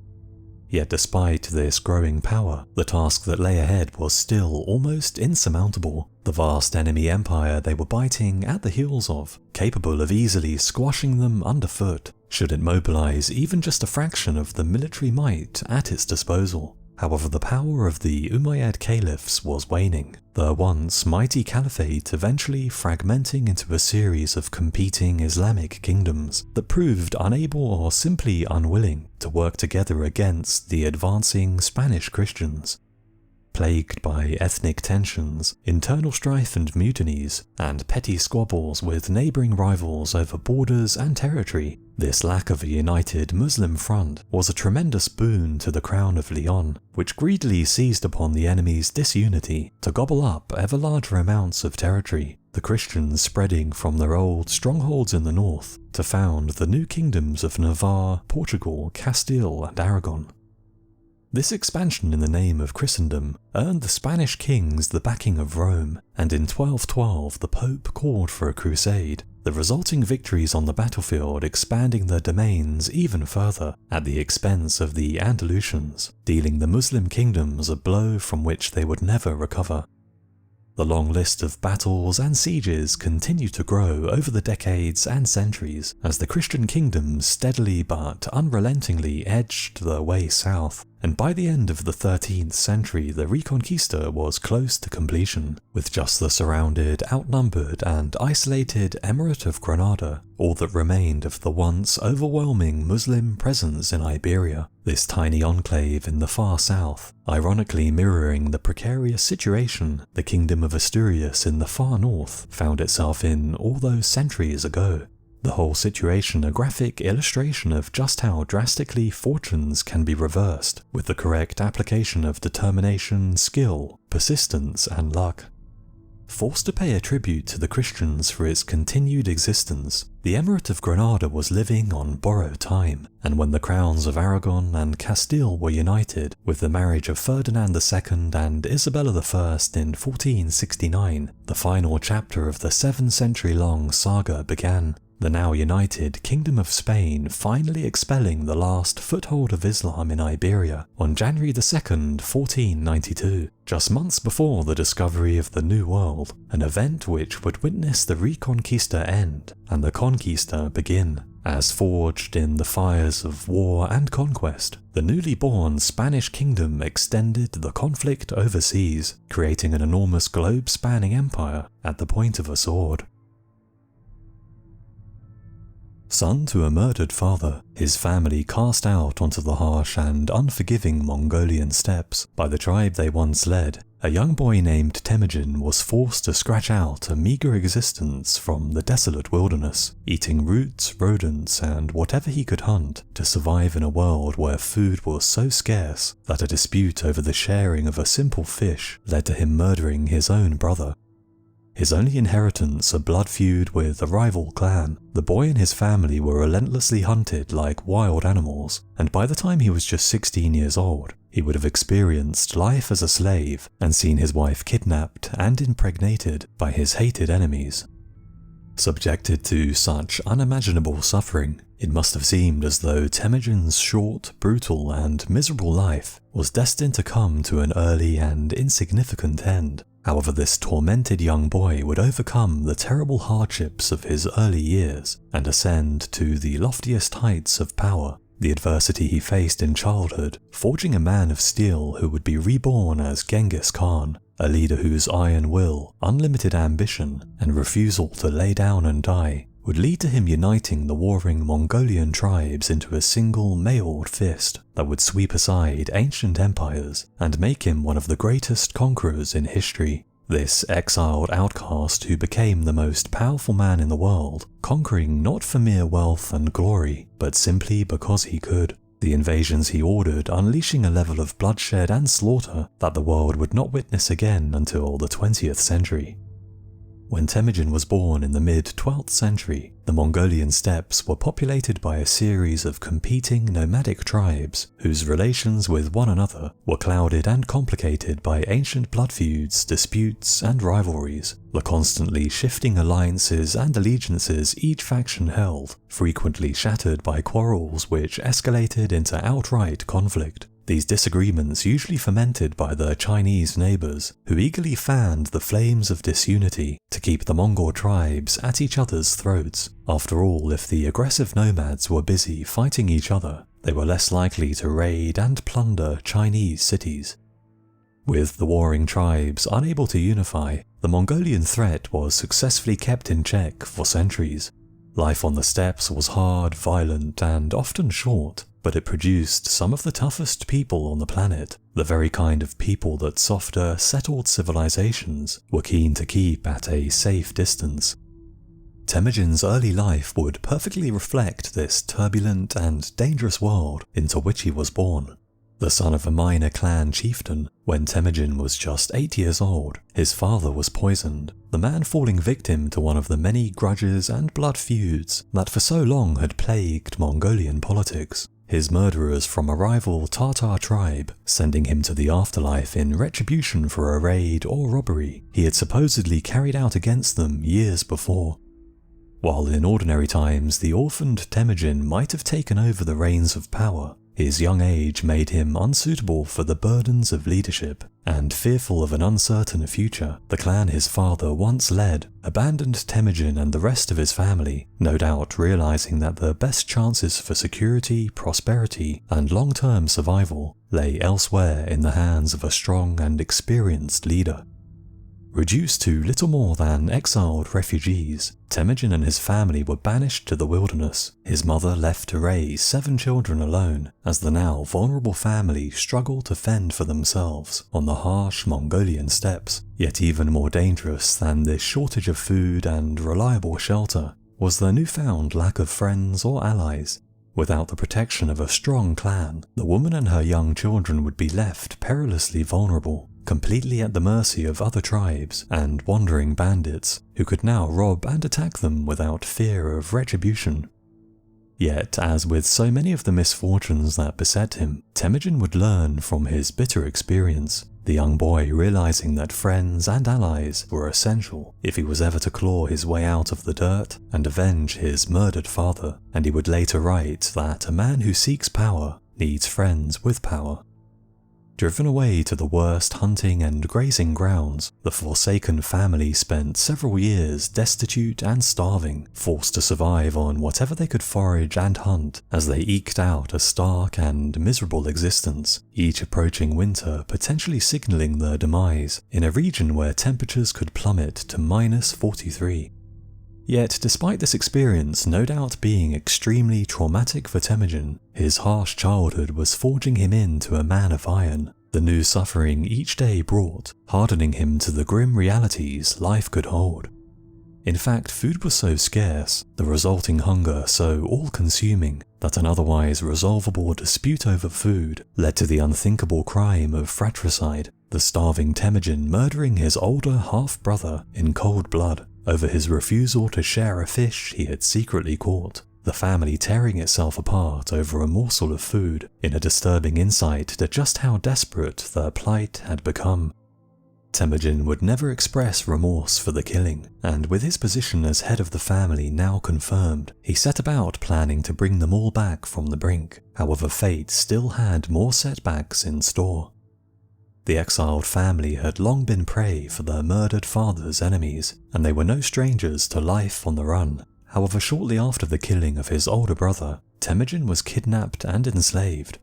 Yet despite this growing power, the task that lay ahead was still almost insurmountable. The vast enemy empire they were biting at the heels of, capable of easily squashing them underfoot, should it mobilize even just a fraction of the military might at its disposal. However, the power of the Umayyad caliphs was waning, their once mighty caliphate eventually fragmenting into a series of competing Islamic kingdoms that proved unable or simply unwilling to work together against the advancing Spanish Christians. Plagued by ethnic tensions, internal strife and mutinies, and petty squabbles with neighbouring rivals over borders and territory, this lack of a united Muslim front was a tremendous boon to the Crown of Leon, which greedily seized upon the enemy's disunity to gobble up ever larger amounts of territory, the Christians spreading from their old strongholds in the north to found the new kingdoms of Navarre, Portugal, Castile and Aragon. This expansion in the name of Christendom earned the Spanish kings the backing of Rome, and in 1212 the Pope called for a crusade, the resulting victories on the battlefield expanding their domains even further at the expense of the Andalusians, dealing the Muslim kingdoms a blow from which they would never recover. The long list of battles and sieges continued to grow over the decades and centuries as the Christian kingdoms steadily but unrelentingly edged their way south, and by the end of the 13th century the Reconquista was close to completion, with just the surrounded, outnumbered and isolated Emirate of Granada all that remained of the once overwhelming Muslim presence in Iberia, this tiny enclave in the far south, ironically mirroring the precarious situation the Kingdom of Asturias in the far north found itself in all those centuries ago. The whole situation a graphic illustration of just how drastically fortunes can be reversed with the correct application of determination, skill, persistence and luck. Forced to pay a tribute to the Christians for its continued existence, the Emirate of Granada was living on borrowed time, and when the crowns of Aragon and Castile were united with the marriage of Ferdinand II and Isabella I in 1469, the final chapter of the 7-century-long saga began. The now united Kingdom of Spain finally expelling the last foothold of Islam in Iberia on January 2nd, 1492, just months before the discovery of the New World, an event which would witness the Reconquista end and the Conquista begin. As forged in the fires of war and conquest, the newly born Spanish kingdom extended the conflict overseas, creating an enormous globe-spanning empire at the point of a sword. Son to a murdered father, his family cast out onto the harsh and unforgiving Mongolian steppes by the tribe they once led, a young boy named Temujin was forced to scratch out a meagre existence from the desolate wilderness, eating roots, rodents, and whatever he could hunt to survive in a world where food was so scarce that a dispute over the sharing of a simple fish led to him murdering his own brother. his only inheritance a blood feud with a rival clan. The boy and his family were relentlessly hunted like wild animals, and by the time he was just 16 years old, he would have experienced life as a slave and seen his wife kidnapped and impregnated by his hated enemies. Subjected to such unimaginable suffering, it must have seemed as though Temujin's short, brutal, and miserable life was destined to come to an early and insignificant end. However, this tormented young boy would overcome the terrible hardships of his early years and ascend to the loftiest heights of power. The adversity he faced in childhood, forging a man of steel who would be reborn as Genghis Khan, a leader whose iron will, unlimited ambition, and refusal to lay down and die would lead to him uniting the warring Mongolian tribes into a single mailed fist that would sweep aside ancient empires and make him one of the greatest conquerors in history. This exiled outcast who became the most powerful man in the world, conquering not for mere wealth and glory, but simply because he could. The invasions he ordered unleashing a level of bloodshed and slaughter that the world would not witness again until the 20th century. When Temujin was born in the mid-12th century, the Mongolian steppes were populated by a series of competing nomadic tribes whose relations with one another were clouded and complicated by ancient blood feuds, disputes, and rivalries. The constantly shifting alliances and allegiances each faction held, frequently shattered by quarrels which escalated into outright conflict. These disagreements usually fomented by the Chinese neighbours, who eagerly fanned the flames of disunity to keep the Mongol tribes at each other's throats. After all, if the aggressive nomads were busy fighting each other, they were less likely to raid and plunder Chinese cities. With the warring tribes unable to unify, the Mongolian threat was successfully kept in check for centuries. Life on the steppes was hard, violent, and often short, but it produced some of the toughest people on the planet, the very kind of people that softer, settled civilizations were keen to keep at a safe distance. Temujin's early life would perfectly reflect this turbulent and dangerous world into which he was born. The son of a minor clan chieftain, when Temujin was just 8 years old, his father was poisoned, the man falling victim to one of the many grudges and blood feuds that for so long had plagued Mongolian politics. His murderers from a rival Tartar tribe, sending him to the afterlife in retribution for a raid or robbery he had supposedly carried out against them years before. While in ordinary times the orphaned Temujin might have taken over the reins of power, his young age made him unsuitable for the burdens of leadership, and fearful of an uncertain future, the clan his father once led abandoned Temujin and the rest of his family, no doubt realizing that the best chances for security, prosperity, and long-term survival lay elsewhere in the hands of a strong and experienced leader. Reduced to little more than exiled refugees, Temujin and his family were banished to the wilderness, his mother left to raise 7 children alone, as the now vulnerable family struggled to fend for themselves on the harsh Mongolian steppes. Yet even more dangerous than this shortage of food and reliable shelter was the newfound lack of friends or allies. Without the protection of a strong clan, the woman and her young children would be left perilously vulnerable, completely at the mercy of other tribes and wandering bandits who could now rob and attack them without fear of retribution. Yet, as with so many of the misfortunes that beset him, Temujin would learn from his bitter experience, the young boy realizing that friends and allies were essential if he was ever to claw his way out of the dirt and avenge his murdered father, and he would later write that a man who seeks power needs friends with power. Driven away to the worst hunting and grazing grounds, the forsaken family spent several years destitute and starving, forced to survive on whatever they could forage and hunt as they eked out a stark and miserable existence, each approaching winter potentially signaling their demise in a region where temperatures could plummet to -43. Yet, despite this experience no doubt being extremely traumatic for Temujin, his harsh childhood was forging him into a man of iron. The new suffering each day brought, hardening him to the grim realities life could hold. In fact, food was so scarce, the resulting hunger so all-consuming, that an otherwise resolvable dispute over food led to the unthinkable crime of fratricide. the starving Temujin murdering his older half-brother in cold blood over his refusal to share a fish he had secretly caught, the family tearing itself apart over a morsel of food in a disturbing insight to just how desperate their plight had become. Temujin would never express remorse for the killing, and with his position as head of the family now confirmed, he set about planning to bring them all back from the brink. However, fate still had more setbacks in store. The exiled family had long been prey for their murdered father's enemies, and they were no strangers to life on the run. However, shortly after the killing of his older brother, Temujin was kidnapped and enslaved.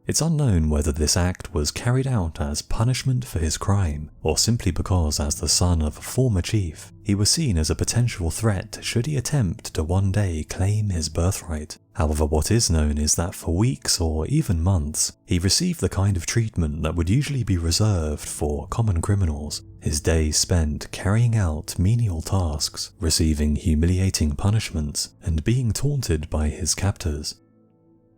It's unknown whether this act was carried out as punishment for his crime, or simply because as the son of a former chief, he was seen as a potential threat should he attempt to one day claim his birthright. However, what is known is that for weeks or even months, he received the kind of treatment that would usually be reserved for common criminals, his days spent carrying out menial tasks, receiving humiliating punishments, and being taunted by his captors.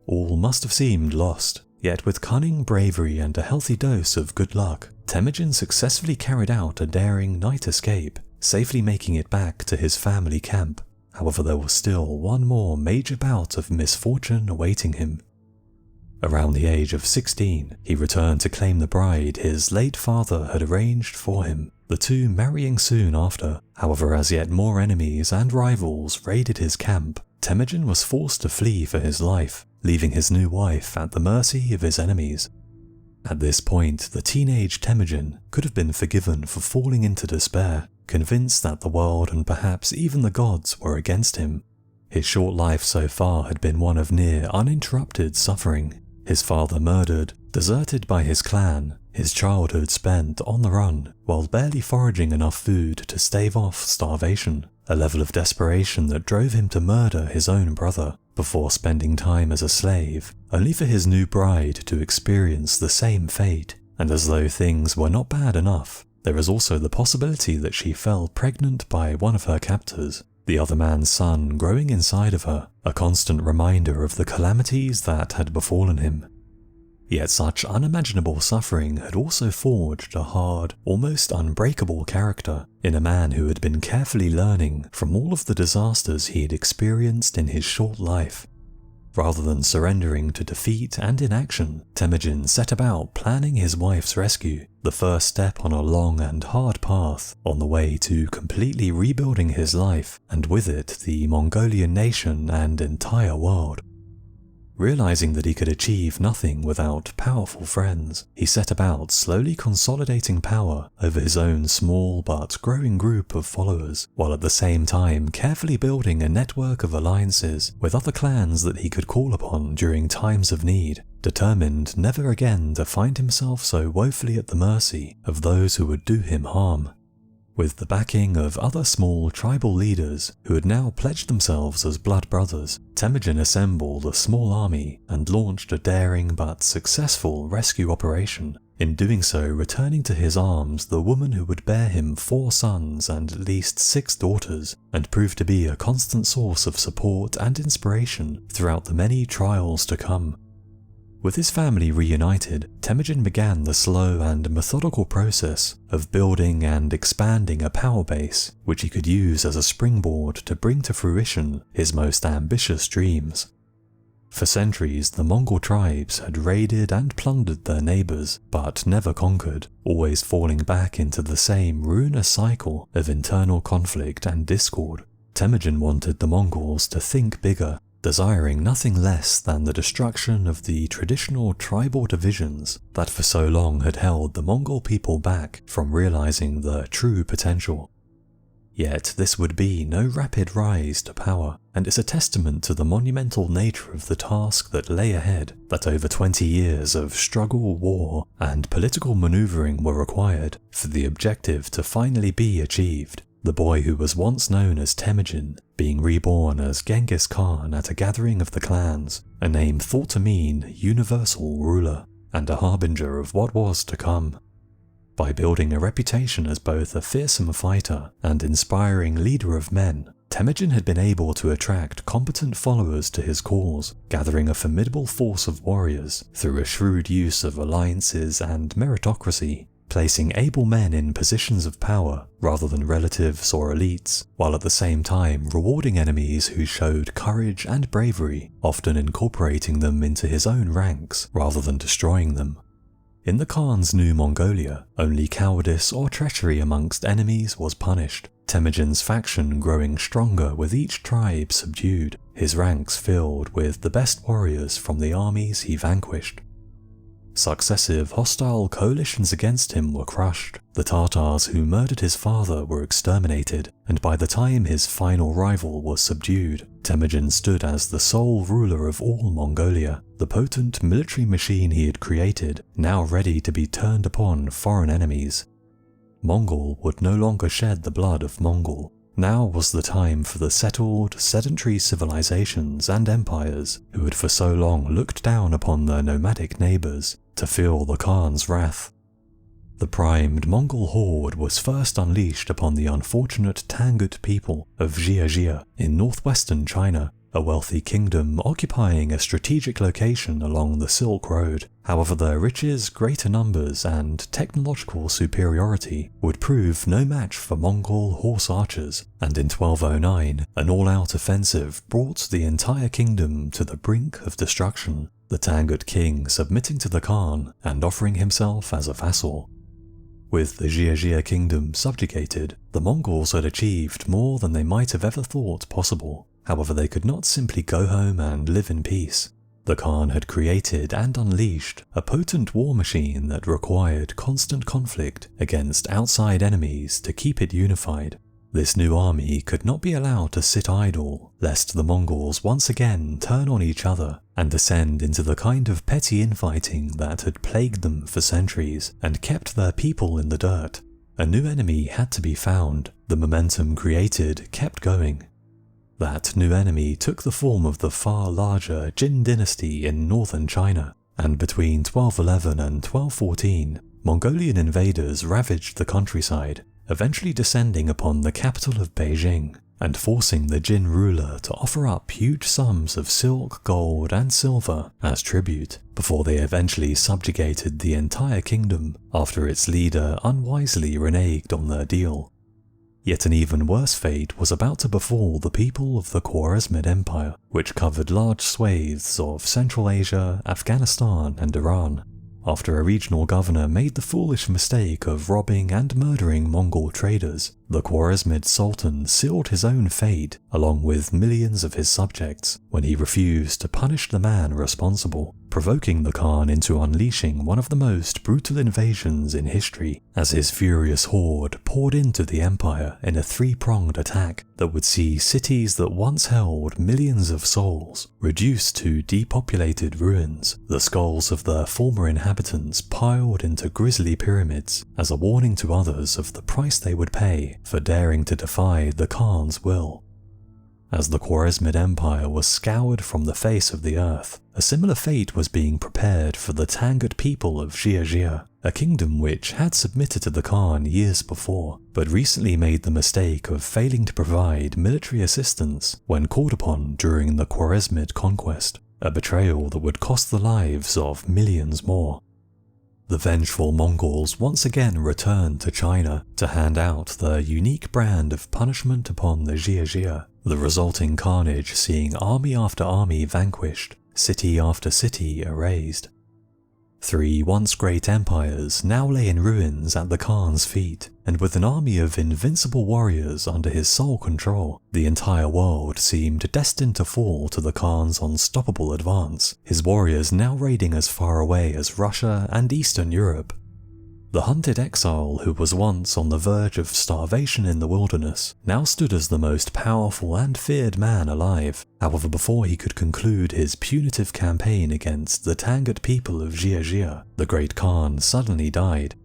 All must have seemed lost. Yet with cunning, bravery, and a healthy dose of good luck, Temujin successfully carried out a daring night escape, safely making it back to his family camp. However, there was still one more major bout of misfortune awaiting him. Around the age of 16, he returned to claim the bride his late father had arranged for him, the two marrying soon after. However, as yet more enemies and rivals raided his camp, Temujin was forced to flee for his life, leaving his new wife at the mercy of his enemies. At this point, the teenage Temujin could have been forgiven for falling into despair, convinced that the world and perhaps even the gods were against him. His short life so far had been one of near uninterrupted suffering. His father murdered, deserted by his clan, his childhood spent on the run, while barely foraging enough food to stave off starvation, a level of desperation that drove him to murder his own brother, before spending time as a slave, only for his new bride to experience the same fate. And as though things were not bad enough, there is also the possibility that she fell pregnant by one of her captors, the other man's son growing inside of her, a constant reminder of the calamities that had befallen him. Yet such unimaginable suffering had also forged a hard, almost unbreakable character in a man who had been carefully learning from all of the disasters he had experienced in his short life. Rather than surrendering to defeat and inaction, Temujin set about planning his wife's rescue, the first step on a long and hard path on the way to completely rebuilding his life, and with it the Mongolian nation and entire world. Realizing that he could achieve nothing without powerful friends, he set about slowly consolidating power over his own small but growing group of followers, while at the same time carefully building a network of alliances with other clans that he could call upon during times of need, determined never again to find himself so woefully at the mercy of those who would do him harm. With the backing of other small tribal leaders who had now pledged themselves as blood brothers, Temujin assembled a small army and launched a daring but successful rescue operation, in doing so returning to his arms the woman who would bear him 4 sons and at least 6 daughters, and prove to be a constant source of support and inspiration throughout the many trials to come. With his family reunited, Temujin began the slow and methodical process of building and expanding a power base which he could use as a springboard to bring to fruition his most ambitious dreams. For centuries, the Mongol tribes had raided and plundered their neighbors, but never conquered, always falling back into the same ruinous cycle of internal conflict and discord. Temujin wanted the Mongols to think bigger, desiring nothing less than the destruction of the traditional tribal divisions that for so long had held the Mongol people back from realizing their true potential. Yet this would be no rapid rise to power, and it's a testament to the monumental nature of the task that lay ahead that over 20 years of struggle, war, and political maneuvering were required for the objective to finally be achieved. The boy who was once known as Temujin being reborn as Genghis Khan at a gathering of the clans, a name thought to mean universal ruler, and a harbinger of what was to come. By building a reputation as both a fearsome fighter and inspiring leader of men, Temujin had been able to attract competent followers to his cause, gathering a formidable force of warriors through a shrewd use of alliances and meritocracy. placing able men in positions of power rather than relatives or elites, while at the same time rewarding enemies who showed courage and bravery, often incorporating them into his own ranks rather than destroying them. In the Khan's new Mongolia, only cowardice or treachery amongst enemies was punished, Temujin's faction growing stronger with each tribe subdued, his ranks filled with the best warriors from the armies he vanquished. Successive hostile coalitions against him were crushed, the Tatars who murdered his father were exterminated, and by the time his final rival was subdued, Temujin stood as the sole ruler of all Mongolia, the potent military machine he had created, now ready to be turned upon foreign enemies. Mongol would no longer shed the blood of Mongol. Now was the time for the settled, sedentary civilizations and empires who had for so long looked down upon their nomadic neighbors to feel the Khan's wrath. The primed Mongol horde was first unleashed upon the unfortunate Tangut people of Jiajia in northwestern China, a wealthy kingdom occupying a strategic location along the Silk Road. However, their riches, greater numbers, and technological superiority would prove no match for Mongol horse archers, and in 1209, an all-out offensive brought the entire kingdom to the brink of destruction, the Tangut king submitting to the Khan and offering himself as a vassal. With the Jiajia kingdom subjugated, the Mongols had achieved more than they might have ever thought possible. However, they could not simply go home and live in peace. The Khan had created and unleashed a potent war machine that required constant conflict against outside enemies to keep it unified. This new army could not be allowed to sit idle, lest the Mongols once again turn on each other and descend into the kind of petty infighting that had plagued them for centuries and kept their people in the dirt. A new enemy had to be found. The momentum created kept going. That new enemy took the form of the far larger Jin dynasty in northern China, and between 1211 and 1214, Mongolian invaders ravaged the countryside, eventually descending upon the capital of Beijing and forcing the Jin ruler to offer up huge sums of silk, gold, and silver as tribute, before they eventually subjugated the entire kingdom after its leader unwisely reneged on their deal. Yet an even worse fate was about to befall the people of the Khwarezmid Empire, which covered large swathes of Central Asia, Afghanistan, and Iran, after a regional governor made the foolish mistake of robbing and murdering Mongol traders. The Khwarezmid Sultan sealed his own fate, along with millions of his subjects, when he refused to punish the man responsible, provoking the Khan into unleashing one of the most brutal invasions in history, as his furious horde poured into the empire in a three-pronged attack that would see cities that once held millions of souls reduced to depopulated ruins, the skulls of their former inhabitants piled into grisly pyramids as a warning to others of the price they would pay for daring to defy the Khan's will. As the Khwarezmid Empire was scoured from the face of the earth, a similar fate was being prepared for the Tangut people of Jiajia, a kingdom which had submitted to the Khan years before, but recently made the mistake of failing to provide military assistance when called upon during the Khwarezmid conquest, a betrayal that would cost the lives of millions more. The vengeful Mongols once again returned to China to hand out their unique brand of punishment upon the Jiajia, the resulting carnage seeing army after army vanquished, city after city erased. Three once great empires now lay in ruins at the Khan's feet, and with an army of invincible warriors under his sole control, the entire world seemed destined to fall to the Khan's unstoppable advance, his warriors now raiding as far away as Russia and Eastern Europe. The Hunted Exile, who was once on the verge of starvation in the wilderness, now stood as the most powerful and feared man alive. However, before he could conclude his punitive campaign against the Tangut people of Jiajia, the Great Khan suddenly died.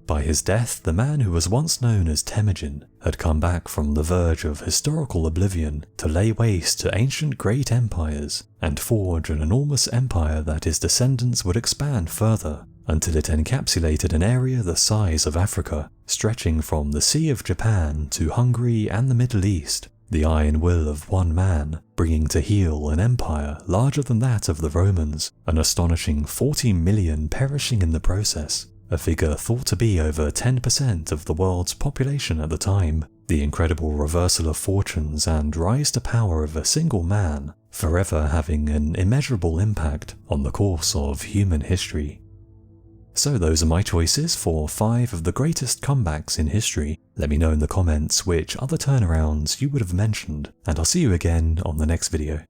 By his death, the man who was once known as Temujin had come back from the verge of historical oblivion to lay waste to ancient great empires and forge an enormous empire that his descendants would expand further, until it encapsulated an area the size of Africa, stretching from the Sea of Japan to Hungary and the Middle East, the iron will of one man, bringing to heel an empire larger than that of the Romans, an astonishing 40 million perishing in the process, a figure thought to be over 10% of the world's population at the time. The incredible reversal of fortunes and rise to power of a single man, forever having an immeasurable impact on the course of human history. So those are my choices for 5 of the greatest comebacks in history. Let me know in the comments which other turnarounds you would have mentioned, and I'll see you again on the next video.